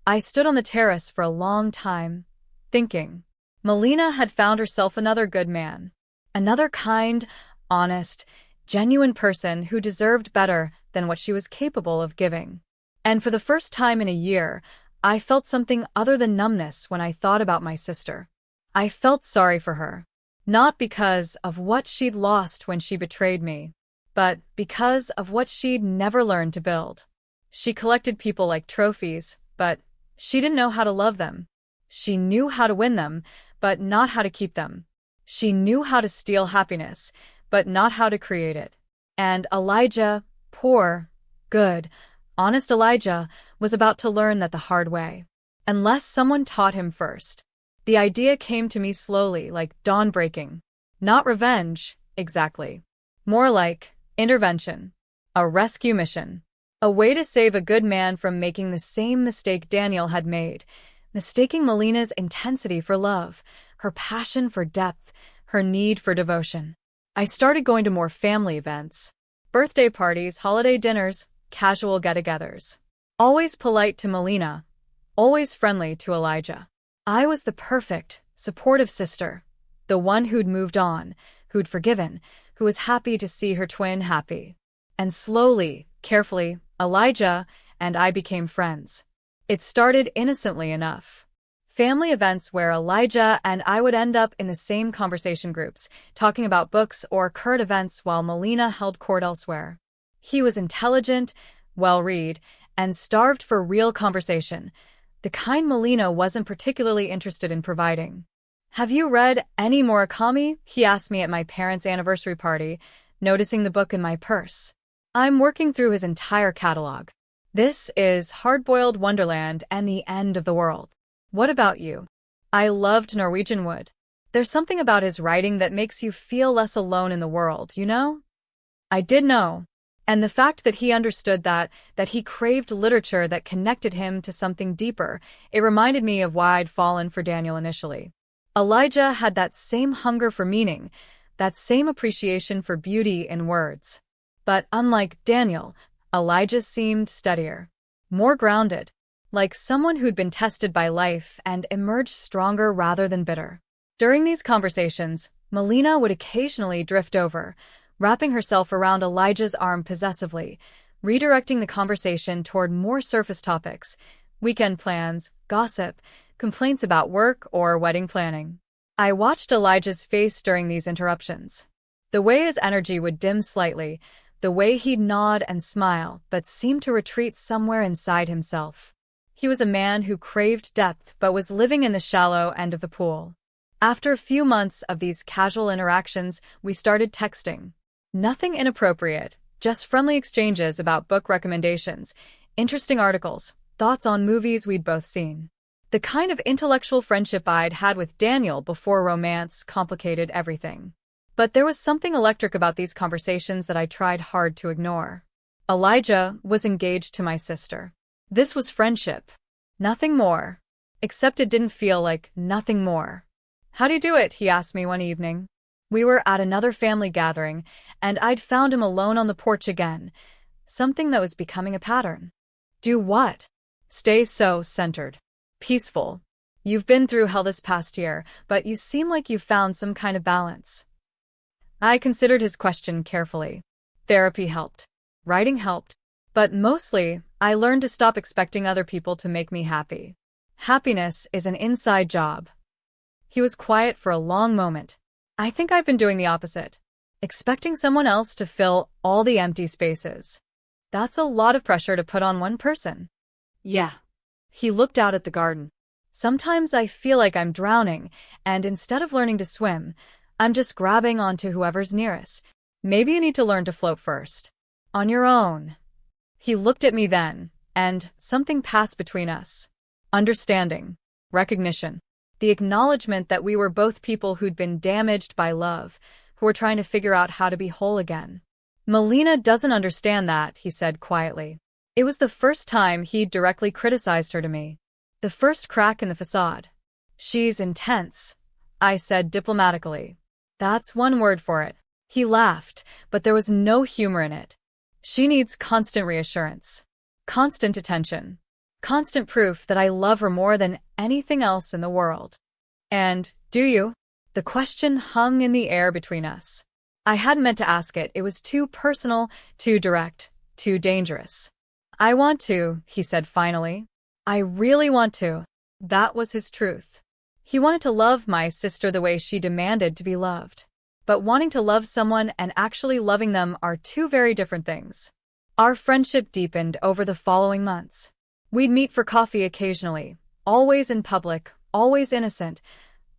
C: I stood on the terrace for a long time, thinking. Melina had found herself another good man. Another kind, honest, genuine person who deserved better than what she was capable of giving. And for the first time in a year, I felt something other than numbness when I thought about my sister. I felt sorry for her. Not because of what she'd lost when she betrayed me, but because of what she'd never learned to build. She collected people like trophies, but she didn't know how to love them. She knew how to win them, but not how to keep them. She knew how to steal happiness, but not how to create it. And Elijah, poor, good, honest Elijah, was about to learn that the hard way. Unless someone taught him first. The idea came to me slowly, like dawn breaking. Not revenge, exactly. More like intervention. A rescue mission. A way to save a good man from making the same mistake Daniel had made. Mistaking Melina's intensity for love, her passion for depth, her need for devotion. I started going to more family events. Birthday parties, holiday dinners, casual get-togethers. Always polite to Melina. Always friendly to Elijah. I was the perfect, supportive sister, the one who'd moved on, who'd forgiven, who was happy to see her twin happy. And slowly, carefully, Elijah and I became friends. It started innocently enough. Family events where Elijah and I would end up in the same conversation groups, talking about books or current events while Melina held court elsewhere. He was intelligent, well-read, and starved for real conversation. The kind Melina wasn't particularly interested in providing. Have you read any Murakami? He asked me at my parents' anniversary party, noticing the book in my purse. I'm working through his entire catalog. This is Hard-Boiled Wonderland and the End of the World. What about you? I loved Norwegian Wood. There's something about his writing that makes you feel less alone in the world, you know? I did know. And the fact that he understood that he craved literature that connected him to something deeper, it reminded me of why I'd fallen for Daniel initially. Elijah had that same hunger for meaning, that same appreciation for beauty in words. But unlike Daniel, Elijah seemed steadier, more grounded, like someone who'd been tested by life and emerged stronger rather than bitter. During these conversations, Melina would occasionally drift over, wrapping herself around Elijah's arm possessively, redirecting the conversation toward more surface topics, weekend plans, gossip, complaints about work, or wedding planning. I watched Elijah's face during these interruptions. The way his energy would dim slightly, the way he'd nod and smile but seem to retreat somewhere inside himself. He was a man who craved depth but was living in the shallow end of the pool. After a few months of these casual interactions, we started texting. Nothing inappropriate, just friendly exchanges about book recommendations, interesting articles, thoughts on movies we'd both seen. The kind of intellectual friendship I'd had with Daniel before romance complicated everything. But there was something electric about these conversations that I tried hard to ignore. Elijah was engaged to my sister. This was friendship. Nothing more. Except it didn't feel like nothing more. "How do you do it?" he asked me one evening. We were at another family gathering, and I'd found him alone on the porch again, something that was becoming a pattern. Do what? Stay so centered. Peaceful. You've been through hell this past year, but you seem like you've found some kind of balance. I considered his question carefully. Therapy helped. Writing helped. But mostly, I learned to stop expecting other people to make me happy. Happiness is an inside job. He was quiet for a long moment. I think I've been doing the opposite. Expecting someone else to fill all the empty spaces. That's a lot of pressure to put on one person.
D: Yeah.
C: He looked out at the garden. Sometimes I feel like I'm drowning, and instead of learning to swim, I'm just grabbing onto whoever's nearest. Maybe you need to learn to float first. On your own. He looked at me then, and something passed between us. understanding, recognition, the acknowledgement that we were both people who'd been damaged by love, who were trying to figure out how to be whole again. Melina doesn't understand that, he said quietly. It was the first time he'd directly criticized her to me. The first crack in the facade. She's intense, I said diplomatically. That's one word for it. He laughed, but there was no humor in it. She needs constant reassurance, constant attention, constant proof that I love her more than anything else in the world. And, do you? The question hung in the air between us. I hadn't meant to ask it. It was too personal, too direct, too dangerous. I want to, he said finally. I really want to. That was his truth. He wanted to love my sister the way she demanded to be loved. But wanting to love someone and actually loving them are two very different things. Our friendship deepened over the following months. We'd meet for coffee occasionally, always in public, always innocent,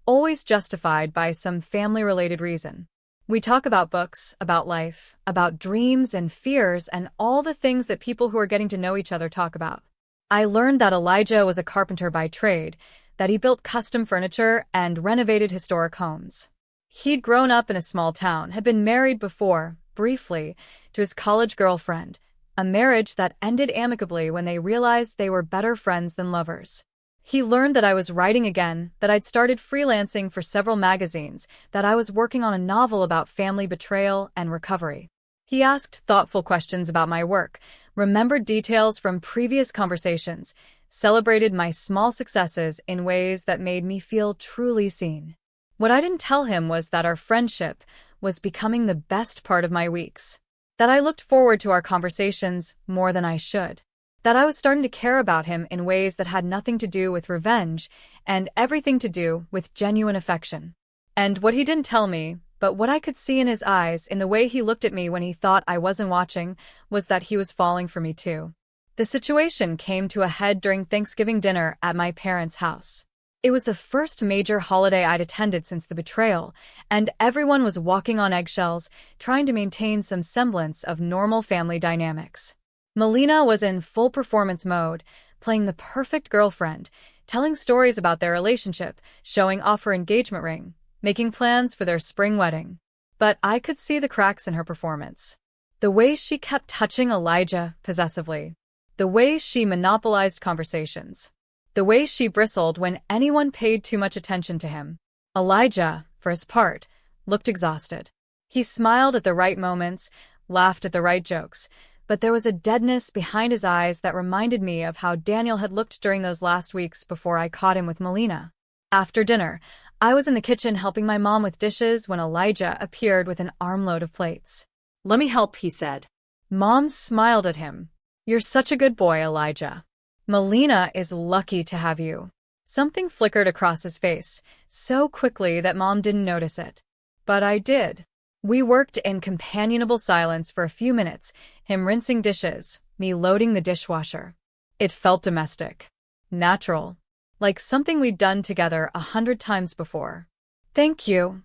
C: always justified by some family-related reason. We talk about books, about life, about dreams and fears and all the things that people who are getting to know each other talk about. I learned that Elijah was a carpenter by trade, that he built custom furniture and renovated historic homes. He'd grown up in a small town, had been married before, briefly, to his college girlfriend, a marriage that ended amicably when they realized they were better friends than lovers. He learned that I was writing again, that I'd started freelancing for several magazines, that I was working on a novel about family betrayal and recovery. He asked thoughtful questions about my work, remembered details from previous conversations, celebrated my small successes in ways that made me feel truly seen. What I didn't tell him was that our friendship was becoming the best part of my weeks, that I looked forward to our conversations more than I should, that I was starting to care about him in ways that had nothing to do with revenge and everything to do with genuine affection. And what he didn't tell me, but what I could see in his eyes, in the way he looked at me when he thought I wasn't watching, was that he was falling for me too. The situation came to a head during Thanksgiving dinner at my parents' house. It was the first major holiday I'd attended since the betrayal, and everyone was walking on eggshells, trying to maintain some semblance of normal family dynamics. Melina was in full performance mode, playing the perfect girlfriend, telling stories about their relationship, showing off her engagement ring, making plans for their spring wedding. But I could see the cracks in her performance. The way she kept touching Elijah possessively. The way she monopolized conversations. The way she bristled when anyone paid too much attention to him. Elijah, for his part, looked exhausted. He smiled at the right moments, laughed at the right jokes, but there was a deadness behind his eyes that reminded me of how Daniel had looked during those last weeks before I caught him with Melina. After dinner, I was in the kitchen helping my mom with dishes when Elijah appeared with an armload of plates.
D: "Let me help," he said.
C: Mom smiled at him. "You're such a good boy, Elijah. Melina is lucky to have you." Something flickered across his face, so quickly that Mom didn't notice it. But I did. We worked in companionable silence for a few minutes, him rinsing dishes, me loading the dishwasher. It felt domestic. Natural. Like something we'd done together 100 times before. "Thank you,"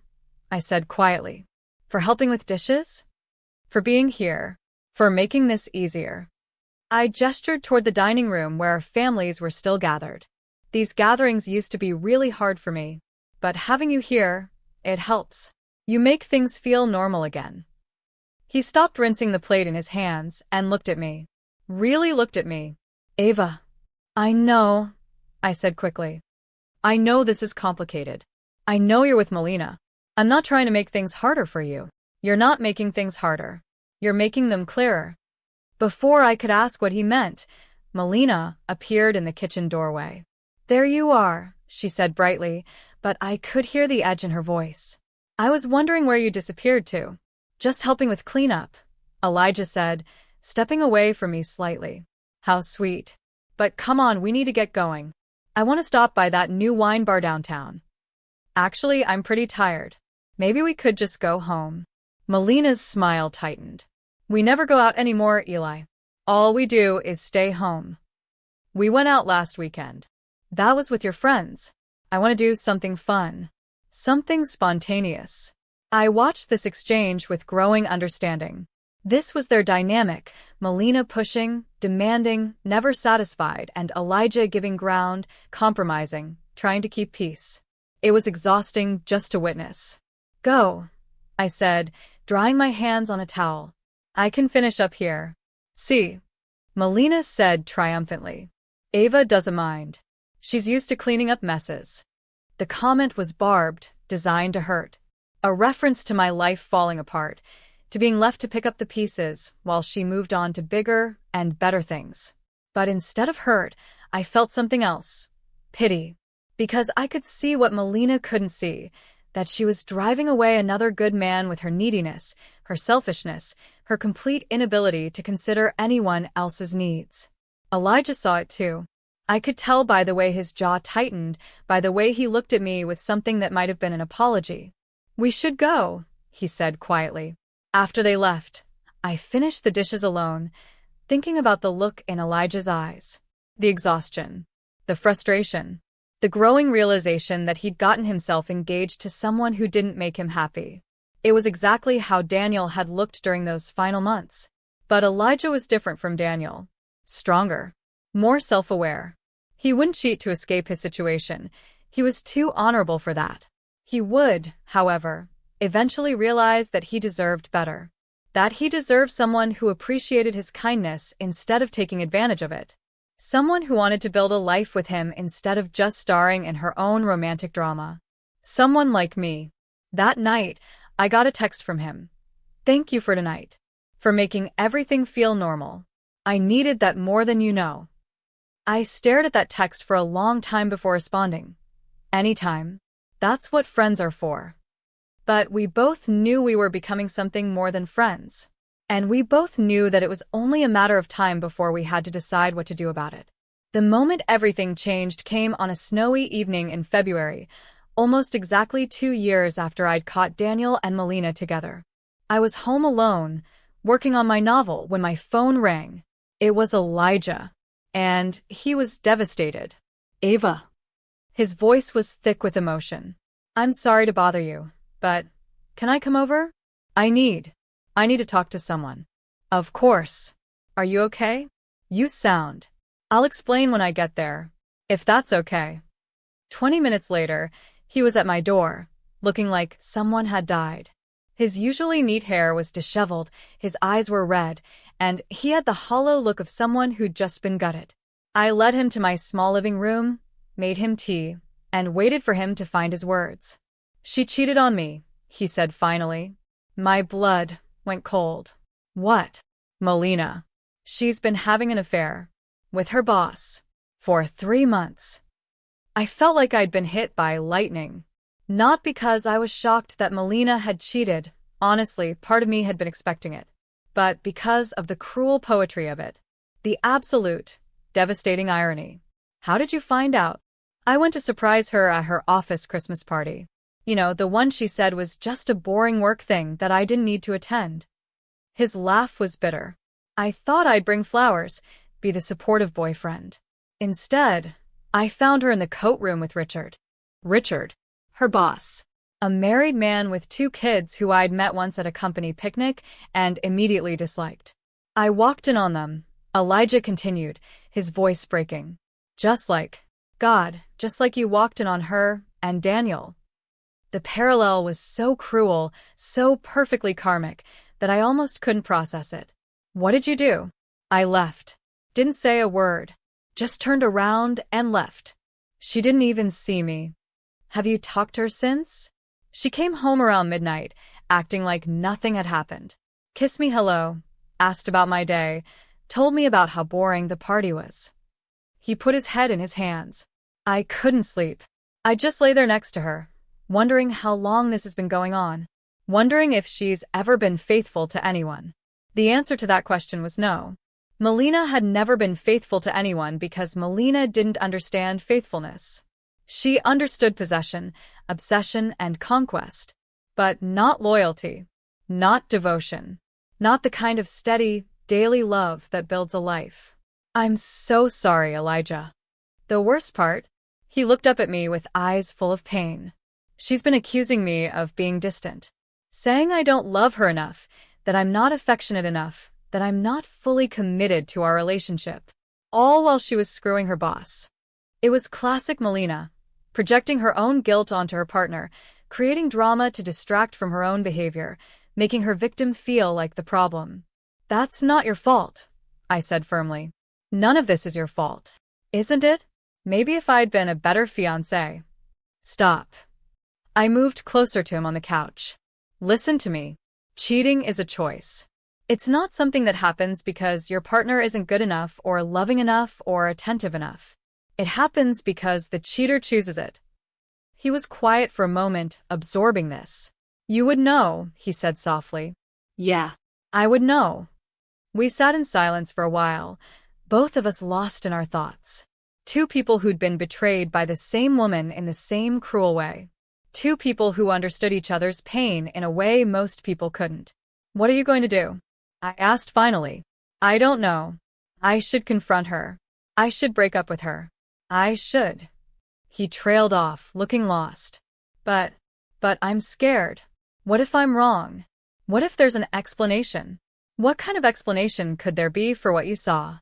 C: I said quietly. "For helping with dishes? For being here? For making this easier?" I gestured toward the dining room where our families were still gathered. These gatherings used to be really hard for me, but having you here, it helps. You make things feel normal again. He stopped rinsing the plate in his hands and looked at me. Really looked at me. "Ava, I know," I said quickly. "I know this is complicated. I know you're with Melina. I'm not trying to make things harder for you. You're not making things harder. You're making them clearer." Before I could ask what he meant, Melina appeared in the kitchen doorway. "There you are," she said brightly, but I could hear the edge in her voice. "I was wondering where you disappeared to." "Just helping with cleanup," Elijah said, stepping away from me slightly. "How sweet. But come on, we need to get going. I want to stop by that new wine bar downtown. Actually, I'm pretty tired. Maybe we could just go home." Melina's smile tightened. "We never go out anymore, Eli. All we do is stay home. We went out last weekend. That was with your friends. I want to do something fun. Something spontaneous." I watched this exchange with growing understanding. This was their dynamic, Melina pushing, demanding, never satisfied, and Elijah giving ground, compromising, trying to keep peace. It was exhausting just to witness. Go, I said, drying my hands on a towel. I can finish up here. See, Melina said triumphantly. Ava doesn't mind. She's used to cleaning up messes. The comment was barbed, designed to hurt. A reference to my life falling apart, to being left to pick up the pieces while she moved on to bigger and better things. But instead of hurt, I felt something else. Pity. Because I could see what Melina couldn't see, that she was driving away another good man with her neediness, her selfishness, her complete inability to consider anyone else's needs. Elijah saw it too. I could tell by the way his jaw tightened, by the way he looked at me with something that might have been an apology. We should go, he said quietly. After they left, I finished the dishes alone, thinking about the look in Elijah's eyes. The exhaustion. The frustration. The growing realization that he'd gotten himself engaged to someone who didn't make him happy. It was exactly how Daniel had looked during those final months. But Elijah was different from Daniel. Stronger. More self-aware. He wouldn't cheat to escape his situation. He was too honorable for that. He would, however, eventually realize that he deserved better. That he deserved someone who appreciated his kindness instead of taking advantage of it. Someone who wanted to build a life with him instead of just starring in her own romantic drama. Someone like me. That night, I got a text from him. Thank you for tonight. For making everything feel normal. I needed that more than you know. I stared at that text for a long time before responding. Anytime. That's what friends are for. But we both knew we were becoming something more than friends. And we both knew that it was only a matter of time before we had to decide what to do about it. The moment everything changed came on a snowy evening in February, almost exactly 2 years after I'd caught Daniel and Melina together. I was home alone, working on my novel, when my phone rang. It was Elijah. And he was devastated.
D: Ava.
C: His voice was thick with emotion. I'm sorry to bother you, but can I come over? I need to talk to someone. Of course. Are you okay? You sound. I'll explain when I get there, if that's okay. 20 minutes later, he was at my door, looking like someone had died. His usually neat hair was disheveled, his eyes were red, and he had the hollow look of someone who'd just been gutted. I led him to my small living room, made him tea, and waited for him to find his words. She cheated on me, he said finally. My blood went cold. What? Melina. She's been having an affair. With her boss. For 3 months. I felt like I'd been hit by lightning. Not because I was shocked that Melina had cheated. Honestly, part of me had been expecting it. But because of the cruel poetry of it. The absolute, devastating irony. How did you find out? I went to surprise her at her office Christmas party. You know, the one she said was just a boring work thing that I didn't need to attend. His laugh was bitter. I thought I'd bring flowers, be the supportive boyfriend. Instead, I found her in the coat room with Richard. Richard,
D: Her boss.
C: a married man with 2 kids who I'd met once at a company picnic and immediately disliked. I walked in on them, Elijah continued, his voice breaking. Just like you walked in on her and Daniel. The parallel was so cruel, so perfectly karmic, that I almost couldn't process it. What did you do? I left. Didn't say a word. Just turned around and left. She didn't even see me. Have you talked to her since? She came home around midnight, acting like nothing had happened. Kissed me hello, asked about my day, told me about how boring the party was. He put his head in his hands. I couldn't sleep. I just lay there next to her, wondering how long this has been going on, wondering if she's ever been faithful to anyone. The answer to that question was no. Melina had never been faithful to anyone because Melina didn't understand faithfulness. She understood possession, obsession, and conquest, but not loyalty, not devotion, not the kind of steady, daily love that builds a life. I'm so sorry, Elijah. The worst part? He looked up at me with eyes full of pain. She's been accusing me of being distant, saying I don't love her enough, that I'm not affectionate enough, that I'm not fully committed to our relationship. All while she was screwing her boss. It was classic Melina, projecting her own guilt onto her partner, creating drama to distract from her own behavior, making her victim feel like the problem. That's not your fault, I said firmly. None of this is your fault. Isn't it? Maybe if I'd been a better fiancé. Stop. I moved closer to him on the couch. Listen to me. Cheating is a choice. It's not something that happens because your partner isn't good enough or loving enough or attentive enough. It happens because the cheater chooses it. He was quiet for a moment, absorbing this. You would know, he said softly.
D: Yeah.
C: I would know. We sat in silence for a while, both of us lost in our thoughts. Two people who'd been betrayed by the same woman in the same cruel way. Two people who understood each other's pain in a way most people couldn't. What are you going to do? I asked finally. I don't know. I should confront her. I should break up with her. I should. He trailed off, looking lost. But I'm scared. What if I'm wrong? What if there's an explanation? What kind of explanation could there be for what you saw?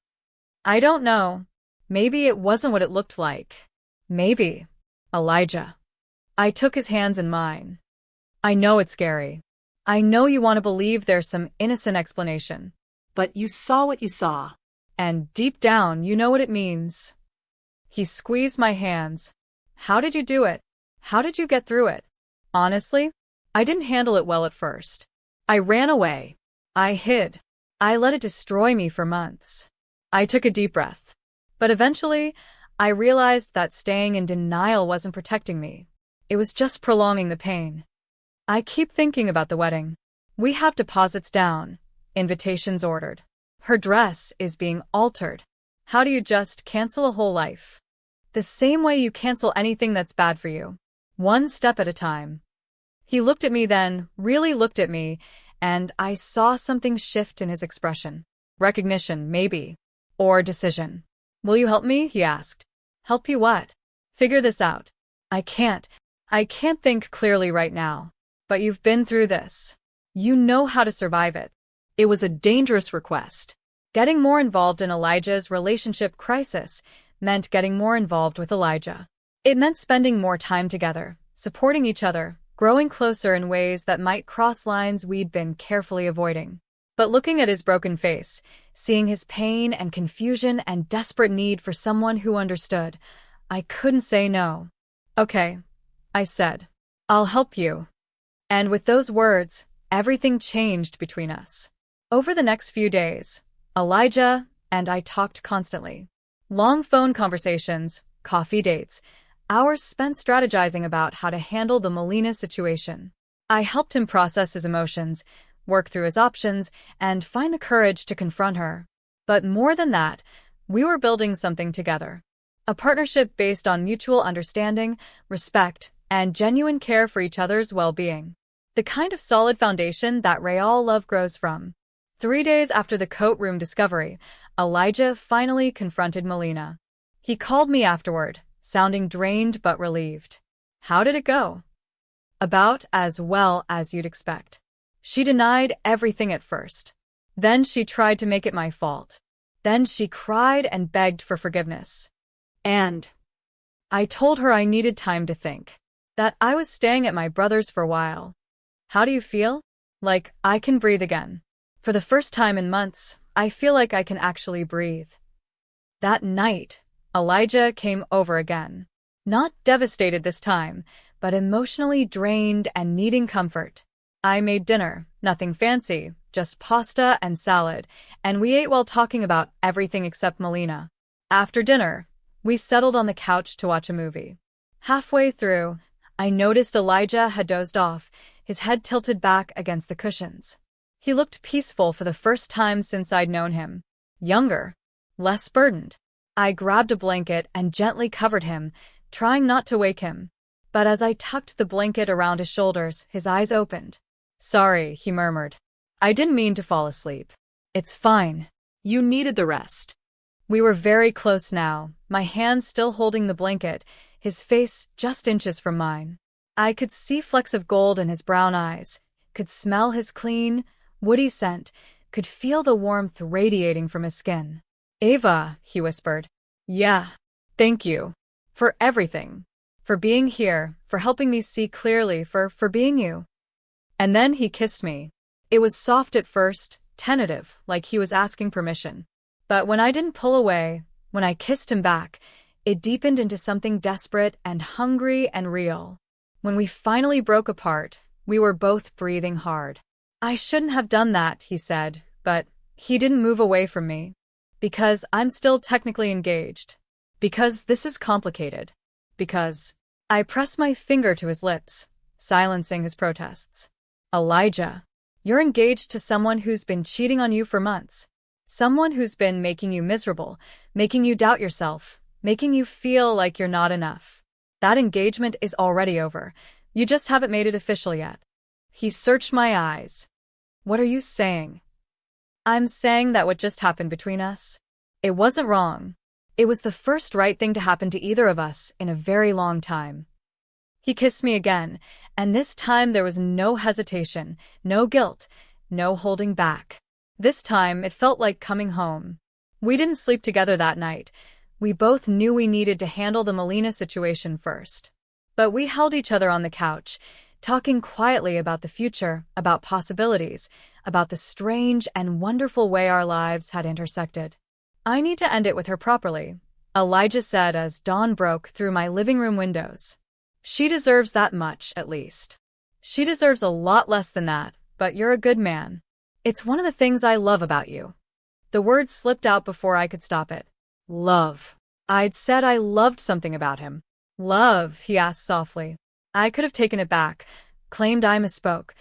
C: I don't know. Maybe it wasn't what it looked like. Maybe. Elijah. I took his hands in mine. I know it's scary. I know you want to believe there's some innocent explanation.
D: But you saw what you saw.
C: And deep down, you know what it means. He squeezed my hands. How did you do it? How did you get through it? Honestly, I didn't handle it well at first. I ran away. I hid. I let it destroy me for months. I took a deep breath. But eventually, I realized that staying in denial wasn't protecting me. It was just prolonging the pain. I keep thinking about the wedding. We have deposits down, invitations ordered. Her dress is being altered. How do you just cancel a whole life? The same way you cancel anything that's bad for you. One step at a time. He looked at me then, really looked at me, and I saw something shift in his expression. Recognition, maybe. Or decision. Will you help me? He asked. Help you what? Figure this out. I can't think clearly right now. But you've been through this. You know how to survive it.
D: It was a dangerous request.
C: Getting more involved in Elijah's relationship crisis meant getting more involved with Elijah. It meant spending more time together, supporting each other, growing closer in ways that might cross lines we'd been carefully avoiding. But looking at his broken face, seeing his pain and confusion and desperate need for someone who understood, I couldn't say no. Okay, I said. I'll help you. And with those words, everything changed between us. Over the next few days, Elijah and I talked constantly. Long phone conversations, coffee dates, hours spent strategizing about how to handle the Melina situation. I helped him process his emotions, work through his options, and find the courage to confront her. But more than that, we were building something together. A partnership based on mutual understanding, respect, and genuine care for each other's well-being. The kind of solid foundation that real love grows from. 3 days after the coat room discovery, Elijah finally confronted Melina. He called me afterward, sounding drained but relieved. How did it go? About as well as you'd expect. She denied everything at first. Then she tried to make it my fault. Then she cried and begged for forgiveness.
D: And
C: I told her I needed time to think. That I was staying at my brother's for a while. How do you feel? Like I can breathe again. For the first time in months, I feel like I can actually breathe. That night, Elijah came over again. Not devastated this time, but emotionally drained and needing comfort. I made dinner, nothing fancy, just pasta and salad, and we ate while talking about everything except Melina. After dinner, we settled on the couch to watch a movie. Halfway through, I noticed Elijah had dozed off, his head tilted back against the cushions. He looked peaceful for the first time since I'd known him. Younger. Less burdened. I grabbed a blanket and gently covered him, trying not to wake him. But as I tucked the blanket around his shoulders, his eyes opened. Sorry, he murmured. I didn't mean to fall asleep. It's fine.
D: you needed the rest.
C: We were very close now, my hand still holding the blanket, his face just inches from mine. I could see flecks of gold in his brown eyes, could smell his clean, woody scent, could feel the warmth radiating from his skin. "Ava," he whispered. "Yeah, thank you. For everything. For being here, for helping me see clearly, for being you." And then he kissed me. It was soft at first, tentative, like he was asking permission. But when I didn't pull away, when I kissed him back, it deepened into something desperate and hungry and real. When we finally broke apart, we were both breathing hard. "I shouldn't have done that," he said, but he didn't move away from me. "Because I'm still technically engaged. Because this is complicated. Because—" I pressed my finger to his lips, silencing his protests. "Elijah, you're engaged to someone who's been cheating on you for months. Someone who's been making you miserable, making you doubt yourself, making you feel like you're not enough. That engagement is already over. You just haven't made it official yet." He searched my eyes. "What are you saying?" "I'm saying that what just happened between us, it wasn't wrong. It was the first right thing to happen to either of us in a very long time." He kissed me again, and this time there was no hesitation, no guilt, no holding back. This time it felt like coming home. We didn't sleep together that night. We both knew we needed to handle the Melina situation first. But we held each other on the couch, talking quietly about the future, about possibilities, about the strange and wonderful way our lives had intersected. "I need to end it with her properly," Elijah said as dawn broke through my living room windows. "She deserves that much, at least. She deserves a lot less than that, but you're a good man. It's one of the things I love about you." The word slipped out before I could stop it. Love. I'd said I loved something about him. "Love?" he asked softly. I could have taken it back, claimed I misspoke,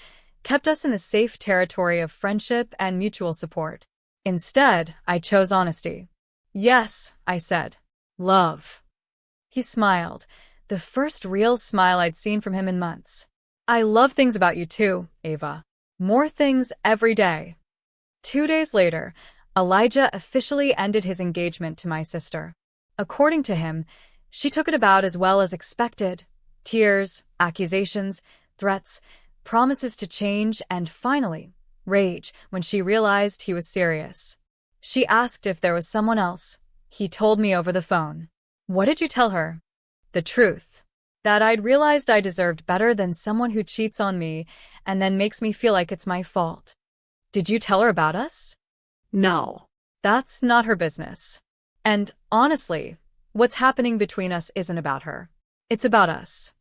C: kept us in the safe territory of friendship and mutual support. Instead, I chose honesty. "Yes," I said. "Love." He smiled, the first real smile I'd seen from him in months. "I love things about you too, Ava. More things every day." 2 days later, Elijah officially ended his engagement to my sister. According to him, she took it about as well as expected. Tears, accusations, threats, promises to change, and finally, rage when she realized he was serious. She asked if there was someone else. He told me over the phone. "What did you tell her?" "The truth. That I'd realized I deserved better than someone who cheats on me and then makes me feel like it's my fault." "Did you tell her about us?"
D: No.
C: "That's not her business. And honestly, what's happening between us isn't about her. It's about us."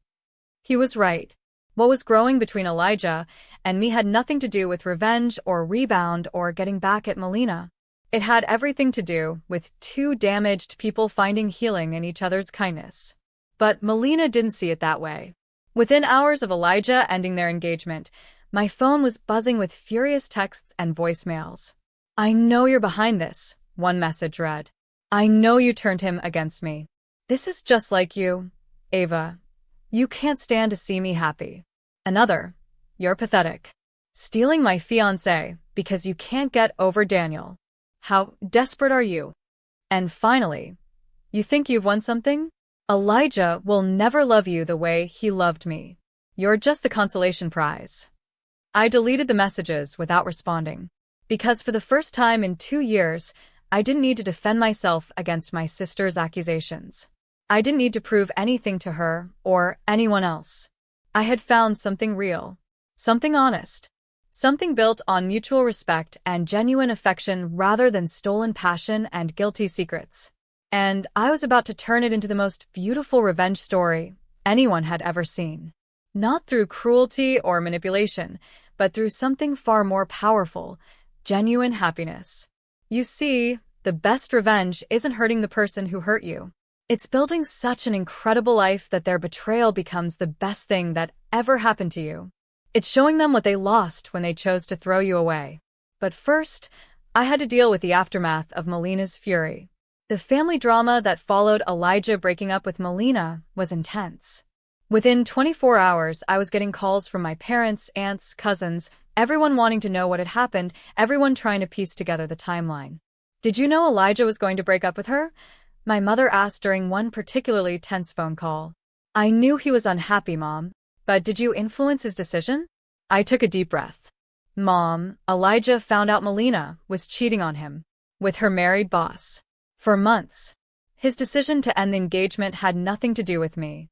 C: He was right. What was growing between Elijah and me had nothing to do with revenge or rebound or getting back at Melina. It had everything to do with two damaged people finding healing in each other's kindness. But Melina didn't see it that way. Within hours of Elijah ending their engagement, my phone was buzzing with furious texts and voicemails. "I know you're behind this," one message read. "I know you turned him against me. This is just like you, Ava. You can't stand to see me happy." Another, "You're pathetic. Stealing my fiancé because you can't get over Daniel. How desperate are you?" And finally, "You think you've won something? Elijah will never love you the way he loved me. You're just the consolation prize." I deleted the messages without responding, because for the first time in 2 years, I didn't need to defend myself against my sister's accusations. I didn't need to prove anything to her or anyone else. I had found something real, something honest, something built on mutual respect and genuine affection rather than stolen passion and guilty secrets. And I was about to turn it into the most beautiful revenge story anyone had ever seen. Not through cruelty or manipulation, but through something far more powerful, genuine happiness. You see, the best revenge isn't hurting the person who hurt you. It's building such an incredible life that their betrayal becomes the best thing that ever happened to you. It's showing them what they lost when they chose to throw you away. But first, I had to deal with the aftermath of Melina's fury. The family drama that followed Elijah breaking up with Melina was intense. Within 24 hours, I was getting calls from my parents, aunts, cousins, everyone wanting to know what had happened, everyone trying to piece together the timeline. "Did you know Elijah was going to break up with her?" my mother asked during one particularly tense phone call. "I knew he was unhappy, Mom. But did you influence his decision?" I took a deep breath. Mom, Elijah found out Melina was cheating on him with her married boss. For months. His decision to end the engagement had nothing to do with me.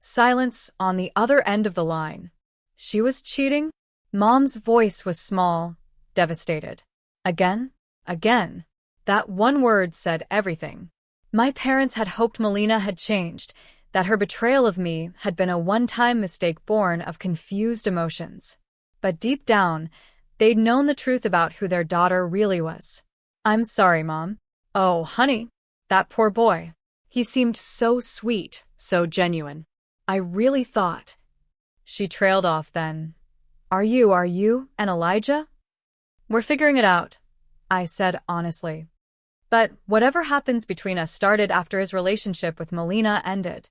C: Silence on the other end of the line. She was cheating? Mom's voice was small, devastated. Again? Again. That one word said everything. My parents had hoped Melina had changed, that her betrayal of me had been a one-time mistake born of confused emotions. But deep down, they'd known the truth about who their daughter really was. I'm sorry, Mom. Oh, honey, that poor boy. He seemed so sweet, so genuine. I really thought. She trailed off then. Are you, and Elijah? We're figuring it out, I said honestly. But whatever happens between us started after his relationship with Melina ended.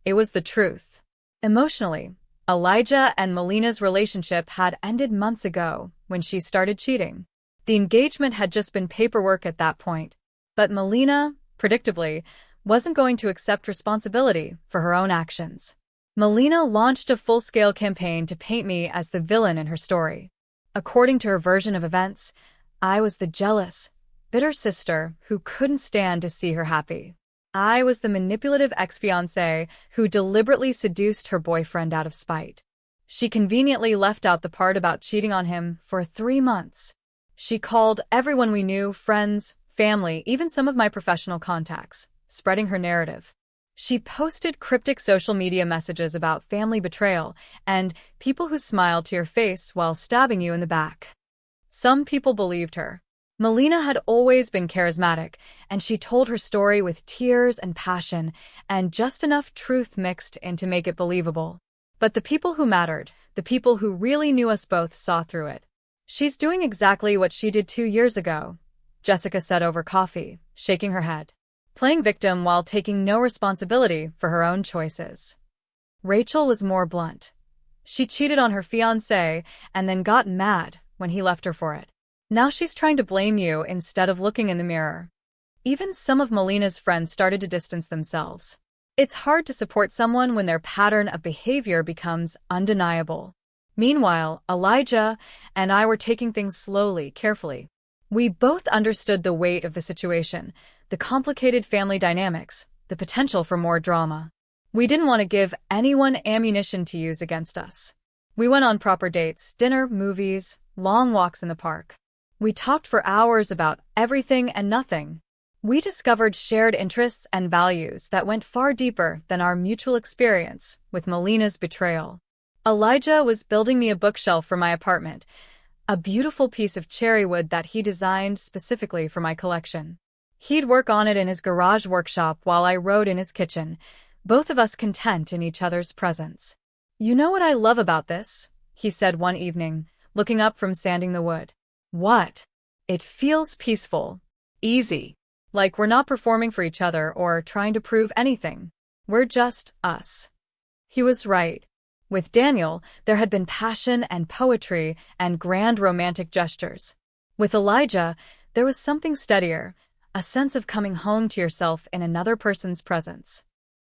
C: It was the truth. Emotionally, Elijah and Melina's relationship had ended months ago when she started cheating. The engagement had just been paperwork at that point. But Melina, predictably, wasn't going to accept responsibility for her own actions. Melina launched a full-scale campaign to paint me as the villain in her story. According to her version of events, I was the jealous, bitter sister who couldn't stand to see her happy. I was the manipulative ex-fiancé who deliberately seduced her boyfriend out of spite. She conveniently left out the part about cheating on him for 3 months. She called everyone we knew, friends, family, even some of my professional contacts, spreading her narrative. She posted cryptic social media messages about family betrayal and people who smiled to your face while stabbing you in the back. Some people believed her. Melina had always been charismatic, and she told her story with tears and passion, and just enough truth mixed in to make it believable. But the people who mattered, the people who really knew us both, saw through it. She's doing exactly what she did 2 years ago, Jessica said over coffee, shaking her head. Playing victim while taking no responsibility for her own choices. Rachel was more blunt. She cheated on her fiancé and then got mad when he left her for it. Now she's trying to blame you instead of looking in the mirror. Even some of Melina's friends started to distance themselves. It's hard to support someone when their pattern of behavior becomes undeniable. Meanwhile, Elijah and I were taking things slowly, carefully. We both understood the weight of the situation, the complicated family dynamics, the potential for more drama. We didn't want to give anyone ammunition to use against us. We went on proper dates, dinner, movies, long walks in the park. We talked for hours about everything and nothing. We discovered shared interests and values that went far deeper than our mutual experience with Melina's betrayal. Elijah was building me a bookshelf for my apartment, a beautiful piece of cherry wood that he designed specifically for my collection. He'd work on it in his garage workshop while I wrote in his kitchen, both of us content in each other's presence. You know what I love about this? He said one evening, looking up from sanding the wood. What? It feels peaceful, easy, like we're not performing for each other or trying to prove anything. We're just us. He was right. With Daniel, there had been passion and poetry and grand romantic gestures. With Elijah, there was something steadier, a sense of coming home to yourself in another person's presence.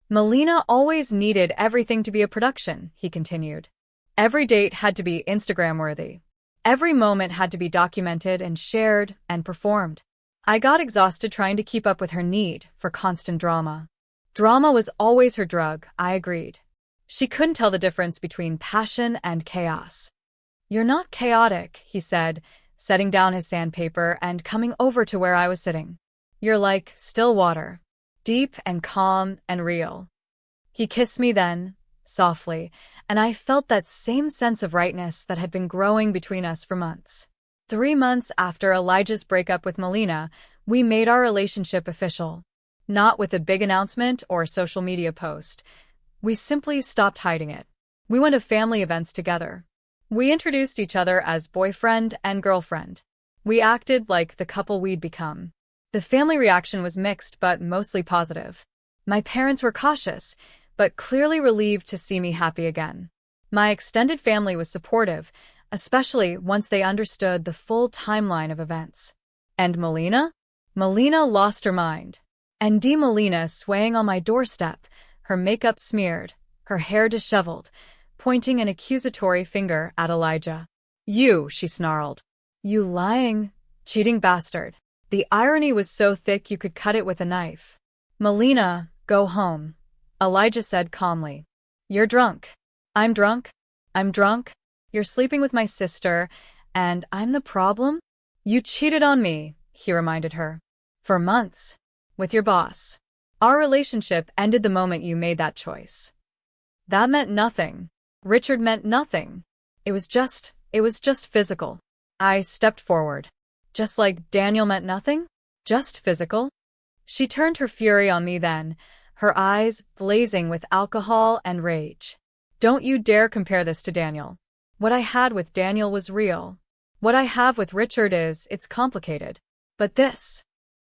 C: Melina always needed everything to be a production, he continued. Every date had to be Instagram-worthy. Every moment had to be documented and shared and performed. I got exhausted trying to keep up with her need for constant drama. Drama was always her drug, I agreed. She couldn't tell the difference between passion and chaos. You're not chaotic, he said, setting down his sandpaper and coming over to where I was sitting. You're like still water, deep and calm and real. He kissed me then, softly, and I felt that same sense of rightness that had been growing between us for months. 3 months after Elijah's breakup with Melina, we made our relationship official. Not with a big announcement or social media post. We simply stopped hiding it. We went to family events together. We introduced each other as boyfriend and girlfriend. We acted like the couple we'd become. The family reaction was mixed but mostly positive. My parents were cautious, but clearly relieved to see me happy again. My extended family was supportive, especially once they understood the full timeline of events. And Melina? Melina lost her mind. And Melina swaying on my doorstep, her makeup smeared, her hair disheveled, pointing an accusatory finger at Elijah. You, she snarled. You lying, cheating bastard. The irony was so thick you could cut it with a knife. Melina, go home, Elijah said calmly. You're drunk. I'm drunk. I'm drunk. You're sleeping with my sister, and I'm the problem? You cheated on me, he reminded her. For months. With your boss. Our relationship ended the moment you made that choice. That meant nothing. Richard meant nothing. It was just physical. I stepped forward. Just like Daniel meant nothing? Just physical? She turned her fury on me then, her eyes blazing with alcohol and rage. Don't you dare compare this to Daniel. What I had with Daniel was real. What I have with Richard it's complicated. But this.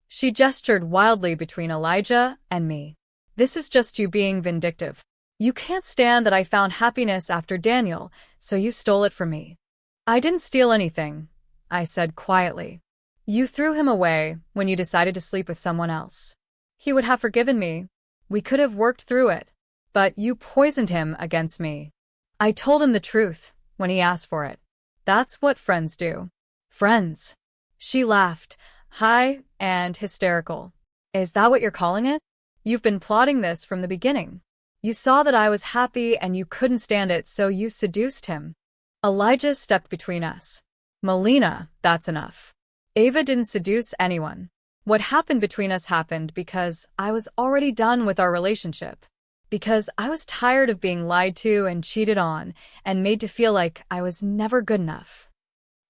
C: She gestured wildly between Elijah and me. This is just you being vindictive. You can't stand that I found happiness after Daniel, so you stole it from me. I didn't steal anything, I said quietly. You threw him away when you decided to sleep with someone else. He would have forgiven me. We could have worked through it. But you poisoned him against me. I told him the truth when he asked for it. That's what friends do. Friends. She laughed, high and hysterical. Is that what you're calling it? You've been plotting this from the beginning. You saw that I was happy and you couldn't stand it, so you seduced him. Elijah stepped between us. Melina, that's enough. Ava didn't seduce anyone. What happened between us happened because I was already done with our relationship. Because I was tired of being lied to and cheated on and made to feel like I was never good enough.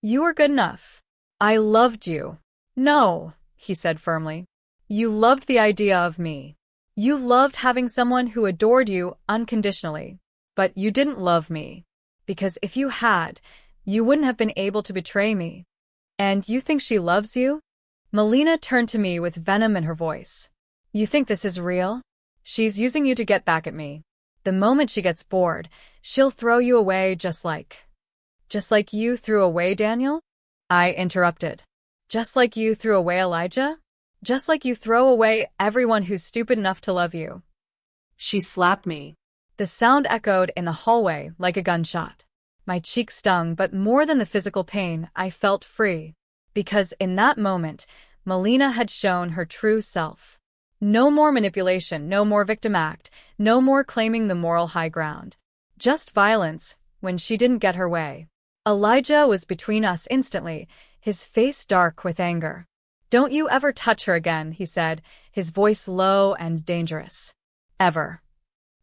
C: You were good enough. I loved you. No, he said firmly. You loved the idea of me. You loved having someone who adored you unconditionally. But you didn't love me. Because if you had, you wouldn't have been able to betray me. And you think she loves you? Melina turned to me with venom in her voice. You think this is real? She's using you to get back at me. The moment she gets bored, she'll throw you away just like you threw away Daniel? I interrupted. Just like you threw away Elijah? Just like you throw away everyone who's stupid enough to love you.
D: She slapped me.
C: The sound echoed in the hallway like a gunshot. My cheek stung, but more than the physical pain, I felt free. Because in that moment, Melina had shown her true self. No more manipulation, no more victim act, no more claiming the moral high ground. Just violence when she didn't get her way. Elijah was between us instantly, his face dark with anger. Don't you ever touch her again, he said, his voice low and dangerous. Ever.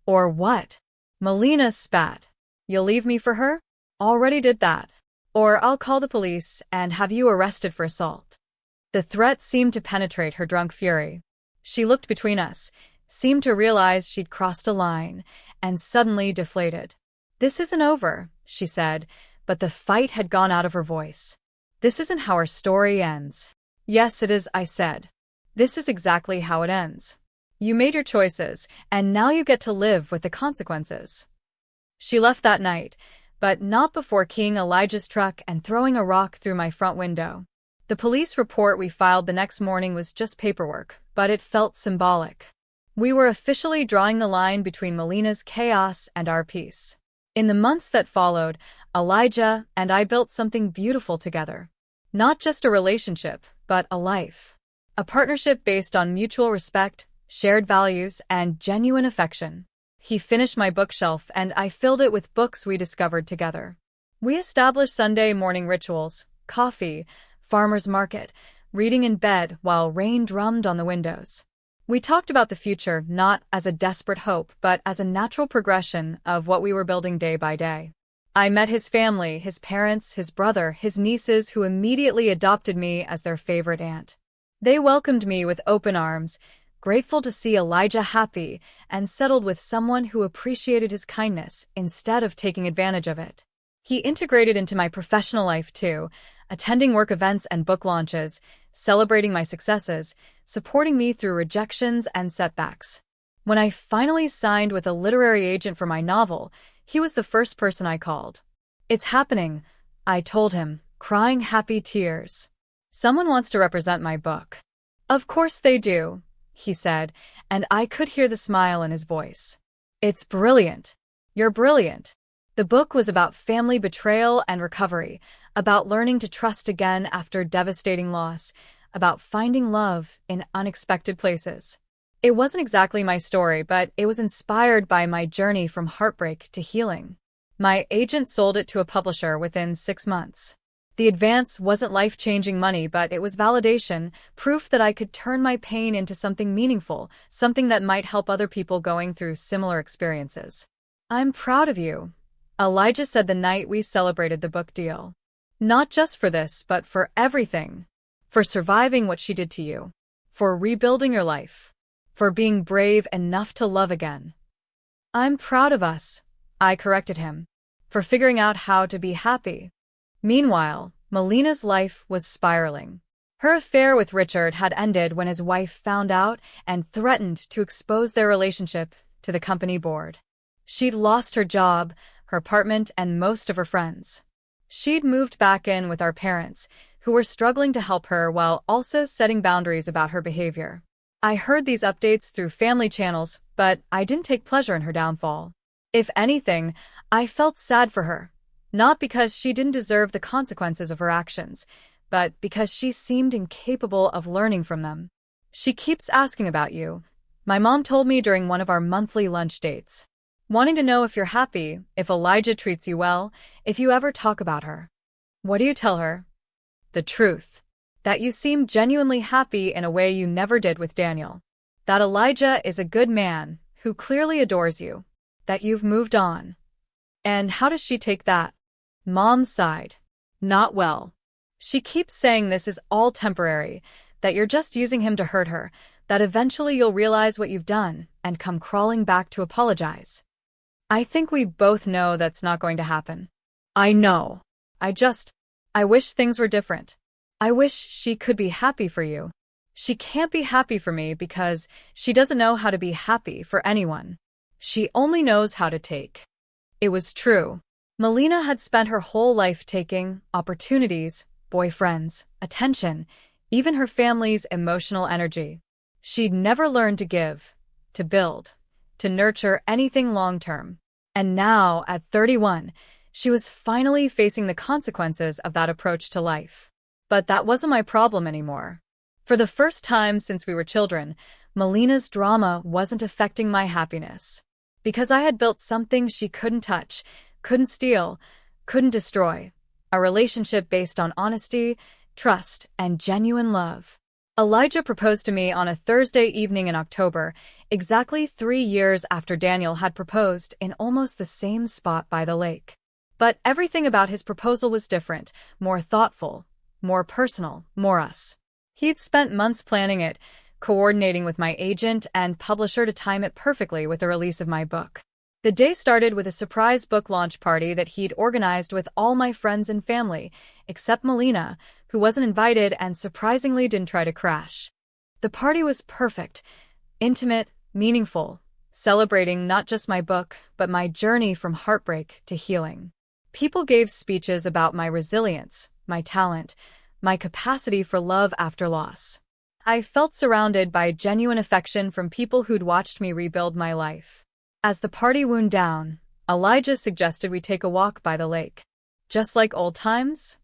C: Or what? Melina spat. You'll leave me for her? Already did that. Or I'll call the police and have you arrested for assault. The threat seemed to penetrate her drunk fury. She looked between us, seemed to realize she'd crossed a line, and suddenly deflated. This isn't over, she said, but the fight had gone out of her voice. This isn't how our story ends. Yes, it is, I said. This is exactly how it ends. You made your choices, and now you get to live with the consequences. She left that night, but not before keying Elijah's truck and throwing a rock through my front window. The police report we filed the next morning was just paperwork, but it felt symbolic. We were officially drawing the line between Melina's chaos and our peace. In the months that followed, Elijah and I built something beautiful together. Not just a relationship, but a life. A partnership based on mutual respect, shared values, and genuine affection. He finished my bookshelf and I filled it with books we discovered together. We established Sunday morning rituals, coffee, farmer's market, reading in bed while rain drummed on the windows. We talked about the future not as a desperate hope, but as a natural progression of what we were building day by day. I met his family, his parents, his brother, his nieces, who immediately adopted me as their favorite aunt. They welcomed me with open arms, grateful to see Elijah happy and settled with someone who appreciated his kindness instead of taking advantage of it. He integrated into my professional life too, attending work events and book launches, celebrating my successes, supporting me through rejections and setbacks. When I finally signed with a literary agent for my novel, he was the first person I called. It's happening, I told him, crying happy tears. Someone wants to represent my book. Of course they do, he said, and I could hear the smile in his voice. It's brilliant. You're brilliant. The book was about family betrayal and recovery, about learning to trust again after devastating loss, about finding love in unexpected places. It wasn't exactly my story, but it was inspired by my journey from heartbreak to healing. My agent sold it to a publisher within 6 months. The advance wasn't life-changing money, but it was validation, proof that I could turn my pain into something meaningful, something that might help other people going through similar experiences. "I'm proud of you," Elijah said the night we celebrated the book deal. "Not just for this, but for everything. For surviving what she did to you. For rebuilding your life. For being brave enough to love again." "I'm proud of us," I corrected him. "For figuring out how to be happy." Meanwhile, Melina's life was spiraling. Her affair with Richard had ended when his wife found out and threatened to expose their relationship to the company board. She'd lost her job, her apartment, and most of her friends. She'd moved back in with our parents, who were struggling to help her while also setting boundaries about her behavior. I heard these updates through family channels, but I didn't take pleasure in her downfall. If anything, I felt sad for her. Not because she didn't deserve the consequences of her actions, but because she seemed incapable of learning from them. "She keeps asking about you," my mom told me during one of our monthly lunch dates. "Wanting to know if you're happy, if Elijah treats you well, if you ever talk about her." "What do you tell her?" "The truth. That you seem genuinely happy in a way you never did with Daniel. That Elijah is a good man who clearly adores you. That you've moved on." "And how does she take that?" Mom sighed. "Not well. She keeps saying this is all temporary, that you're just using him to hurt her, that eventually you'll realize what you've done and come crawling back to apologize." "I think we both know that's not going to happen." "I know. I wish things were different. I wish she could be happy for you. She can't be happy for me because she doesn't know how to be happy for anyone. She only knows how to take." It was true. Melina had spent her whole life taking opportunities, boyfriends, attention, even her family's emotional energy. She'd never learned to give, to build, to nurture anything long-term. And now, at 31, she was finally facing the consequences of that approach to life. But that wasn't my problem anymore. For the first time since we were children, Melina's drama wasn't affecting my happiness. Because I had built something she couldn't touch, couldn't steal, couldn't destroy. A relationship based on honesty, trust, and genuine love. Elijah proposed to me on a Thursday evening in October, exactly 3 years after Daniel had proposed in almost the same spot by the lake. But everything about his proposal was different, more thoughtful, more personal, more us. He'd spent months planning it, coordinating with my agent and publisher to time it perfectly with the release of my book. The day started with a surprise book launch party that he'd organized with all my friends and family, except Melina, who wasn't invited and surprisingly didn't try to crash. The party was perfect, intimate, meaningful, celebrating not just my book, but my journey from heartbreak to healing. People gave speeches about my resilience, my talent, my capacity for love after loss. I felt surrounded by genuine affection from people who'd watched me rebuild my life. As the party wound down, Elijah suggested we take a walk by the lake. "Just like old times?"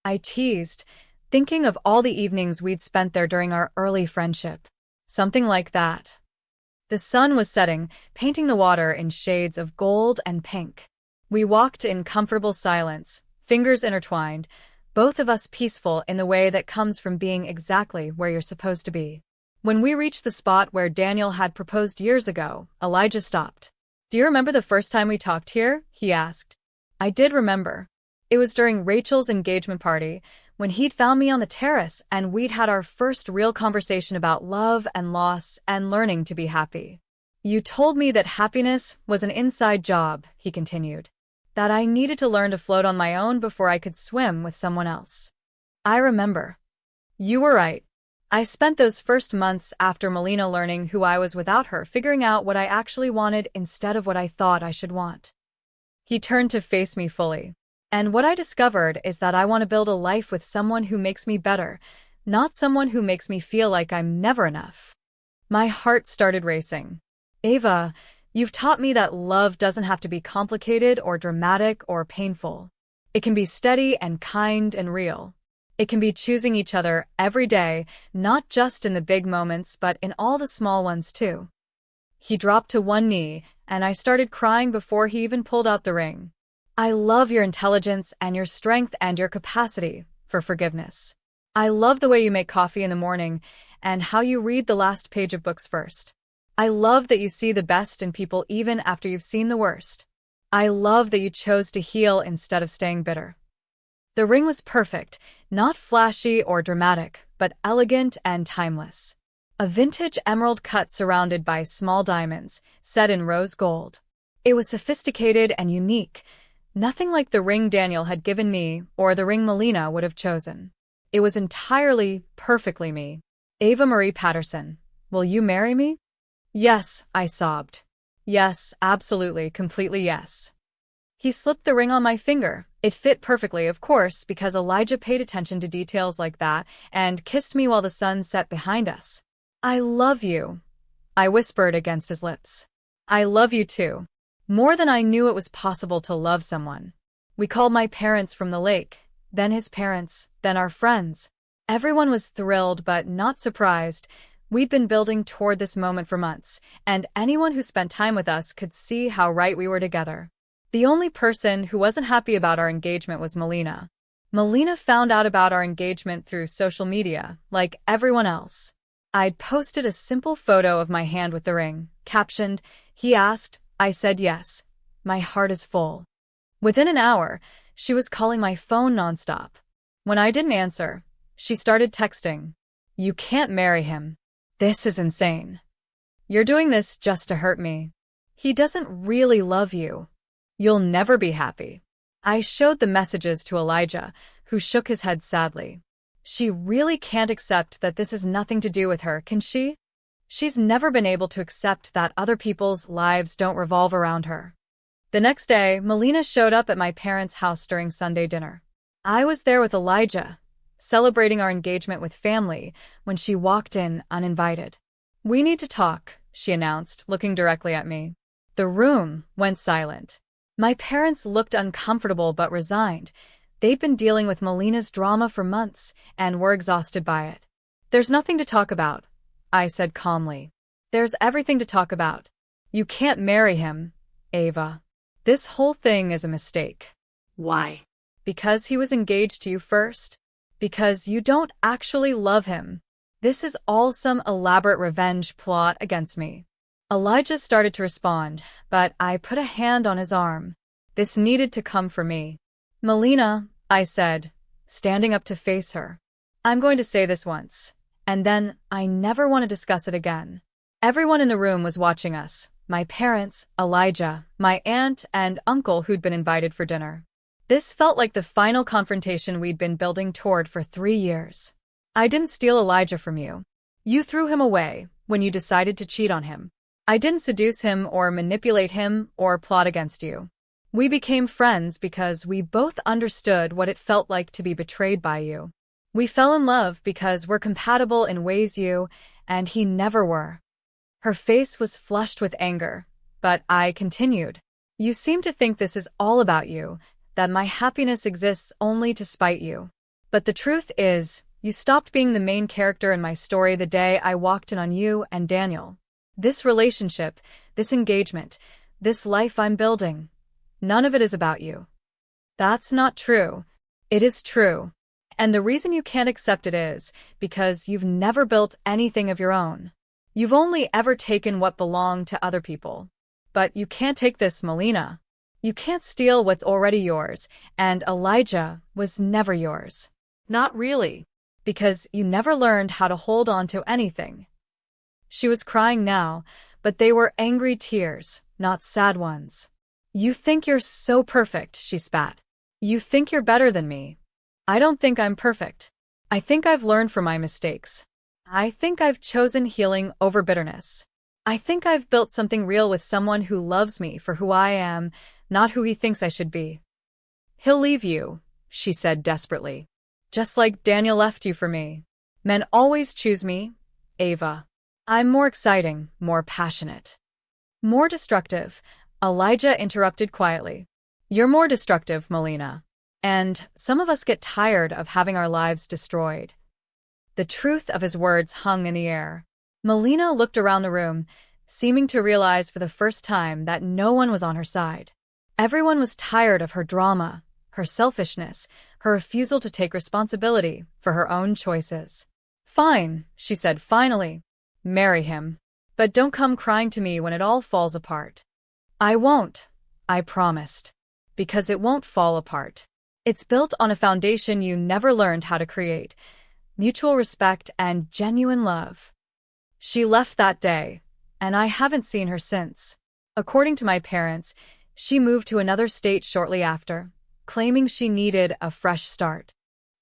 C: I teased, thinking of all the evenings we'd spent there during our early friendship. "Something like that." The sun was setting, painting the water in shades of gold and pink. We walked in comfortable silence, fingers intertwined, both of us peaceful in the way that comes from being exactly where you're supposed to be. When we reached the spot where Daniel had proposed years ago, Elijah stopped. "Do you remember the first time we talked here?" he asked. I did remember. It was during Rachel's engagement party, when he'd found me on the terrace and we'd had our first real conversation about love and loss and learning to be happy. "You told me that happiness was an inside job," he continued. "That I needed to learn to float on my own before I could swim with someone else." I remember. You were right. I spent those first months after Melina learning who I was without her, figuring out what I actually wanted instead of what I thought I should want. He turned to face me fully. "And what I discovered is that I want to build a life with someone who makes me better, not someone who makes me feel like I'm never enough." My heart started racing. "Ava, You've taught me that love doesn't have to be complicated or dramatic or painful. It can be steady and kind and real. It can be choosing each other every day, not just in the big moments, but in all the small ones too. He dropped to one knee, and I started crying before he even pulled out the ring. I love your intelligence and your strength and your capacity for forgiveness. I love the way you make coffee in the morning and how you read the last page of books first. I love that you see the best in people even after you've seen the worst. I love that you chose to heal instead of staying bitter. The ring was perfect, not flashy or dramatic, but elegant and timeless. A vintage emerald cut surrounded by small diamonds, set in rose gold. It was sophisticated and unique, nothing like the ring Daniel had given me or the ring Melina would have chosen. It was entirely, perfectly me. Ava Marie Patterson, will you marry me? Yes, I sobbed. Yes, absolutely, completely yes. He slipped the ring on my finger. It fit perfectly, of course, because Elijah paid attention to details like that and kissed me while the sun set behind us. I love you, I whispered against his lips. I love you too. More than I knew it was possible to love someone. We called my parents from the lake, then his parents, then our friends. Everyone was thrilled but not surprised. We'd been building toward this moment for months, and anyone who spent time with us could see how right we were together. The only person who wasn't happy about our engagement was Melina. Melina found out about our engagement through social media, like everyone else. I'd posted a simple photo of my hand with the ring, captioned, "He asked, I said yes. My heart is full." Within an hour, she was calling my phone nonstop. When I didn't answer, she started texting, "You can't marry him. This is insane. You're doing this just to hurt me. He doesn't really love you. You'll never be happy." I showed the messages to Elijah, who shook his head sadly. She really can't accept that this has nothing to do with her, can she? She's never been able to accept that other people's lives don't revolve around her. The next day, Melina showed up at my parents' house during Sunday dinner. I was there with Elijah, celebrating our engagement with family, when she walked in uninvited. "We need to talk," she announced, looking directly at me. The room went silent. My parents looked uncomfortable but resigned. They'd been dealing with Melina's drama for months and were exhausted by it. "There's nothing to talk about," I said calmly. "There's everything to talk about. You can't marry him, Ava. This whole thing is a mistake."
D: Why?
C: "Because he was engaged to you first. Because you don't actually love him. This is all some elaborate revenge plot against me." Elijah started to respond, but I put a hand on his arm. This needed to come from me. "Melina," I said, standing up to face her. "I'm going to say this once, and then I never want to discuss it again." Everyone in the room was watching us. My parents, Elijah, my aunt, and uncle who'd been invited for dinner. This felt like the final confrontation we'd been building toward for 3 years. "I didn't steal Elijah from you. You threw him away when you decided to cheat on him. I didn't seduce him or manipulate him or plot against you. We became friends because we both understood what it felt like to be betrayed by you. We fell in love because we're compatible in ways you and he never were." Her face was flushed with anger, but I continued. "You seem to think this is all about you, that my happiness exists only to spite you. But the truth is, you stopped being the main character in my story the day I walked in on you and Daniel. This relationship, this engagement, this life I'm building, none of it is about you." "That's not true." "It is true. And the reason you can't accept it is because you've never built anything of your own. You've only ever taken what belonged to other people. But you can't take this, Melina. You can't steal what's already yours, and Elijah was never yours."
D: Not really.
C: "Because you never learned how to hold on to anything." She was crying now, but they were angry tears, not sad ones. "You think you're so perfect," she spat. "You think you're better than me. I don't think I'm perfect. I think I've learned from my mistakes. I think I've chosen healing over bitterness. I think I've built something real with someone who loves me for who I am, not who he thinks I should be." "He'll leave you," she said desperately. "Just like Daniel left you for me. Men always choose me, Ava. I'm more exciting, more passionate." More destructive, Elijah interrupted quietly. You're more destructive, Melina. And some of us get tired of having our lives destroyed. The truth of his words hung in the air. Melina looked around the room, seeming to realize for the first time that no one was on her side. Everyone was tired of her drama, her selfishness, her refusal to take responsibility for her own choices. Fine, she said finally. Marry him. But don't come crying to me when it all falls apart. I won't, I promised. Because it won't fall apart. It's built on a foundation you never learned how to create: mutual respect and genuine love. She left that day, and I haven't seen her since. According to my parents, she moved to another state shortly after, claiming she needed a fresh start.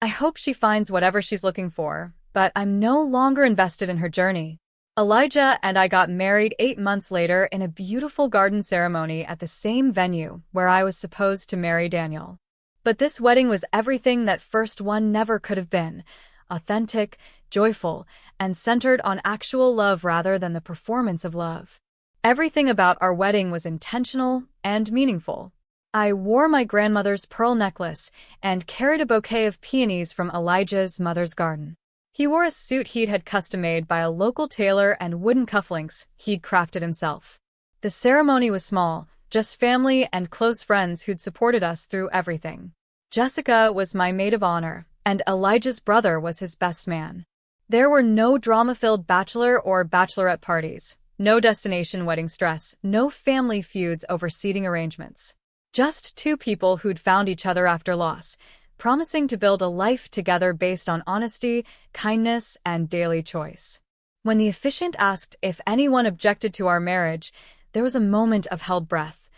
C: I hope she finds whatever she's looking for, but I'm no longer invested in her journey. Elijah and I got married 8 months later in a beautiful garden ceremony at the same venue where I was supposed to marry Daniel. But this wedding was everything that first one never could have been: authentic, joyful, and centered on actual love rather than the performance of love. Everything about our wedding was intentional and meaningful. I wore my grandmother's pearl necklace and carried a bouquet of peonies from Elijah's mother's garden. He wore a suit he'd had custom-made by a local tailor and wooden cufflinks he'd crafted himself. The ceremony was small, just family and close friends who'd supported us through everything. Jessica was my maid of honor, and Elijah's brother was his best man. There were no drama-filled bachelor or bachelorette parties, no destination wedding stress, no family feuds over seating arrangements. Just two people who'd found each other after loss, promising to build a life together based on honesty, kindness, and daily choice. When the officiant asked if anyone objected to our marriage, there was a moment of held breath,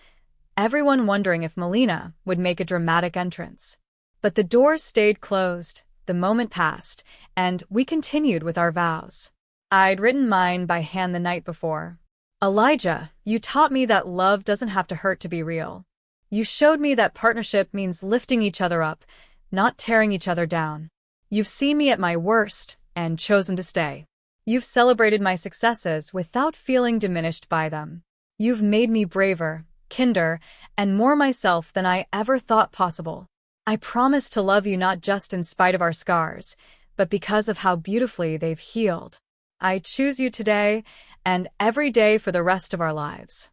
C: everyone wondering if Melina would make a dramatic entrance. But the doors stayed closed, the moment passed, and we continued with our vows. I'd written mine by hand the night before. Elijah, you taught me that love doesn't have to hurt to be real. You showed me that partnership means lifting each other up, not tearing each other down. You've seen me at my worst and chosen to stay. You've celebrated my successes without feeling diminished by them. You've made me braver, kinder, and more myself than I ever thought possible. I promise to love you not just in spite of our scars, but because of how beautifully they've healed. I choose you today and every day for the rest of our lives.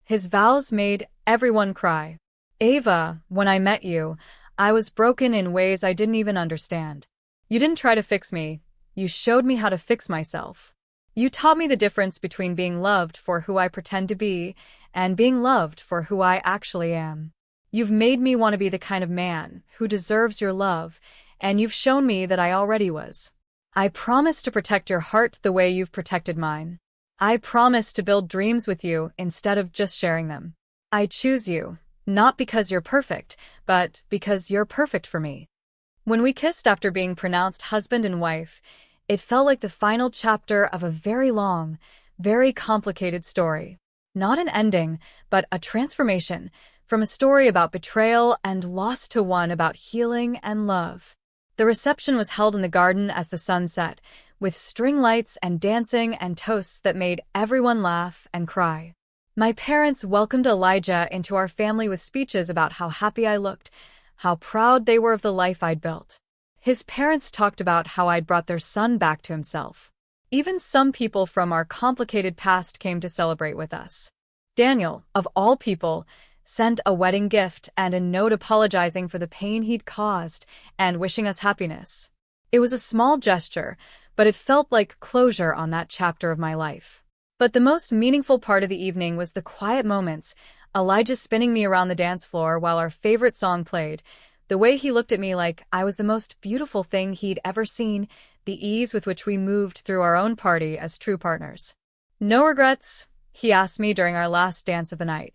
C: His vows made everyone cry. Ava, when I met you, I was broken in ways I didn't even understand. You didn't try to fix me. You showed me how to fix myself. You taught me the difference between being loved for who I pretend to be and being loved for who I actually am. You've made me want to be the kind of man who deserves your love, and you've shown me that I already was. I promise to protect your heart the way you've protected mine. I promise to build dreams with you instead of just sharing them. I choose you, not because you're perfect, but because you're perfect for me. When we kissed after being pronounced husband and wife, it felt like the final chapter of a very long, very complicated story. Not an ending, but a transformation, from a story about betrayal and loss to one about healing and love. The reception was held in the garden as the sun set, with string lights and dancing and toasts that made everyone laugh and cry. My parents welcomed Elijah into our family with speeches about how happy I looked, how proud they were of the life I'd built. His parents talked about how I'd brought their son back to himself. Even some people from our complicated past came to celebrate with us. Daniel, of all people, sent a wedding gift and a note apologizing for the pain he'd caused and wishing us happiness. It was a small gesture, but it felt like closure on that chapter of my life. But the most meaningful part of the evening was the quiet moments, Elijah spinning me around the dance floor while our favorite song played, the way he looked at me like I was the most beautiful thing he'd ever seen, the ease with which we moved through our own party as true partners. No regrets, he asked me during our last dance of the night.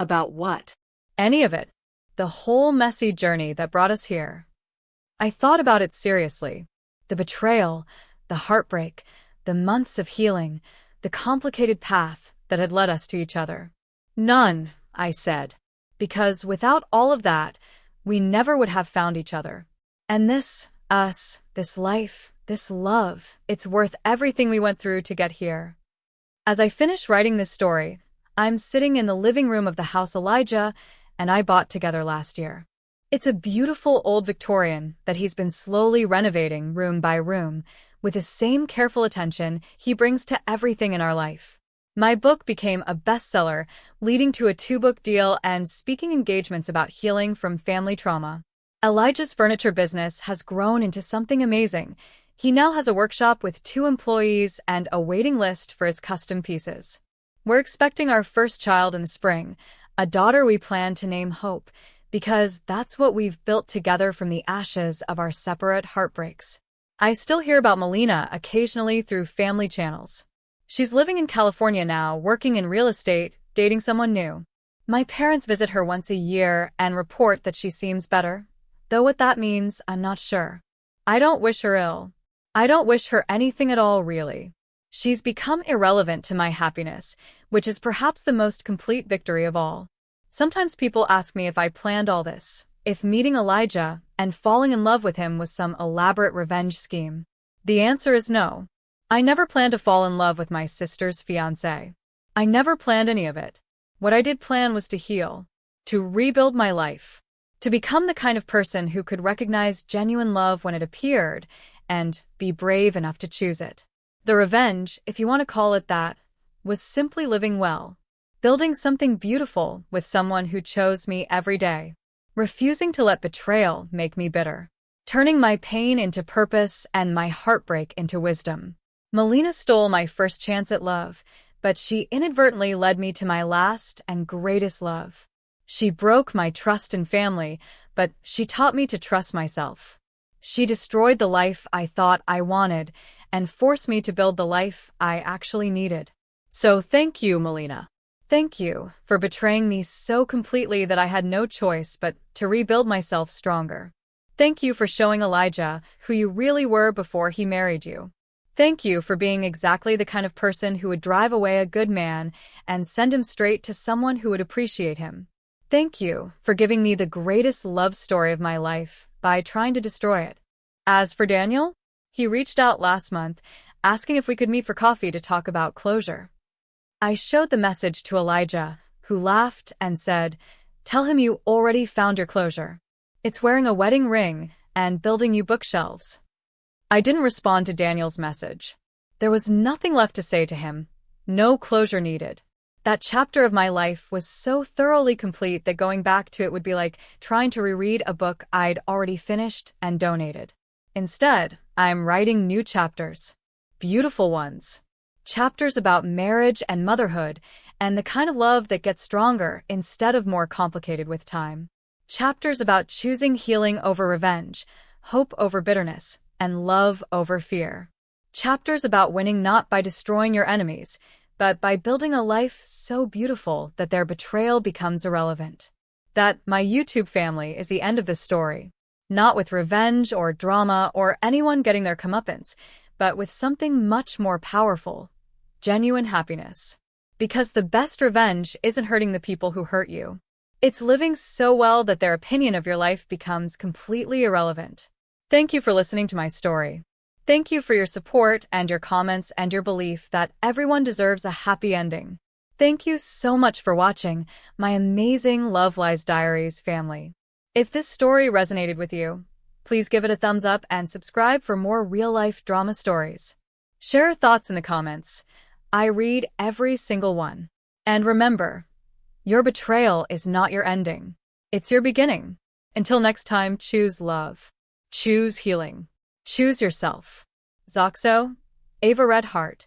D: About what?
C: Any of it. The whole messy journey that brought us here. I thought about it seriously. The betrayal, the heartbreak, the months of healing, the complicated path that had led us to each other. None, I said. Because without all of that, we never would have found each other. And this, us, this life, this love, it's worth everything we went through to get here. As I finished writing this story, I'm sitting in the living room of the house Elijah and I bought together last year. It's a beautiful old Victorian that he's been slowly renovating room by room with the same careful attention he brings to everything in our life. My book became a bestseller, leading to a 2-book deal and speaking engagements about healing from family trauma. Elijah's furniture business has grown into something amazing. He now has a workshop with 2 employees and a waiting list for his custom pieces. We're expecting our first child in the spring, a daughter we plan to name Hope, because that's what we've built together from the ashes of our separate heartbreaks. I still hear about Melina occasionally through family channels. She's living in California now, working in real estate, dating someone new. My parents visit her once a year and report that she seems better, though what that means, I'm not sure. I don't wish her ill. I don't wish her anything at all, really. She's become irrelevant to my happiness, which is perhaps the most complete victory of all. Sometimes people ask me if I planned all this, if meeting Elijah and falling in love with him was some elaborate revenge scheme. The answer is no. I never planned to fall in love with my sister's fiancé. I never planned any of it. What I did plan was to heal, to rebuild my life, to become the kind of person who could recognize genuine love when it appeared and be brave enough to choose it. The revenge, if you want to call it that, was simply living well, building something beautiful with someone who chose me every day, refusing to let betrayal make me bitter, turning my pain into purpose and my heartbreak into wisdom. Melina stole my first chance at love, but she inadvertently led me to my last and greatest love. She broke my trust in family, but she taught me to trust myself. She destroyed the life I thought I wanted and forced me to build the life I actually needed. So thank you, Melina. Thank you for betraying me so completely that I had no choice but to rebuild myself stronger. Thank you for showing Elijah who you really were before he married you. Thank you for being exactly the kind of person who would drive away a good man and send him straight to someone who would appreciate him. Thank you for giving me the greatest love story of my life by trying to destroy it. As for Daniel, he reached out last month, asking if we could meet for coffee to talk about closure. I showed the message to Elijah, who laughed and said, "Tell him you already found your closure. It's wearing a wedding ring and building you bookshelves." I didn't respond to Daniel's message. There was nothing left to say to him, no closure needed. That chapter of my life was so thoroughly complete that going back to it would be like trying to reread a book I'd already finished and donated. Instead, I'm writing new chapters. Beautiful ones. Chapters about marriage and motherhood and the kind of love that gets stronger instead of more complicated with time. Chapters about choosing healing over revenge, hope over bitterness, and love over fear. Chapters about winning not by destroying your enemies, but by building a life so beautiful that their betrayal becomes irrelevant. That my YouTube family is the end of this story. Not with revenge or drama or anyone getting their comeuppance, but with something much more powerful, genuine happiness. Because the best revenge isn't hurting the people who hurt you. It's living so well that their opinion of your life becomes completely irrelevant. Thank you for listening to my story. Thank you for your support and your comments and your belief that everyone deserves a happy ending. Thank you so much for watching, my amazing Love Lies Diaries family. If this story resonated with you, please give it a thumbs up and subscribe for more real-life drama stories. Share your thoughts in the comments. I read every single one. And remember, your betrayal is not your ending. It's your beginning. Until next time, choose love. Choose healing. Choose yourself. Zoxo, Ava Red Heart.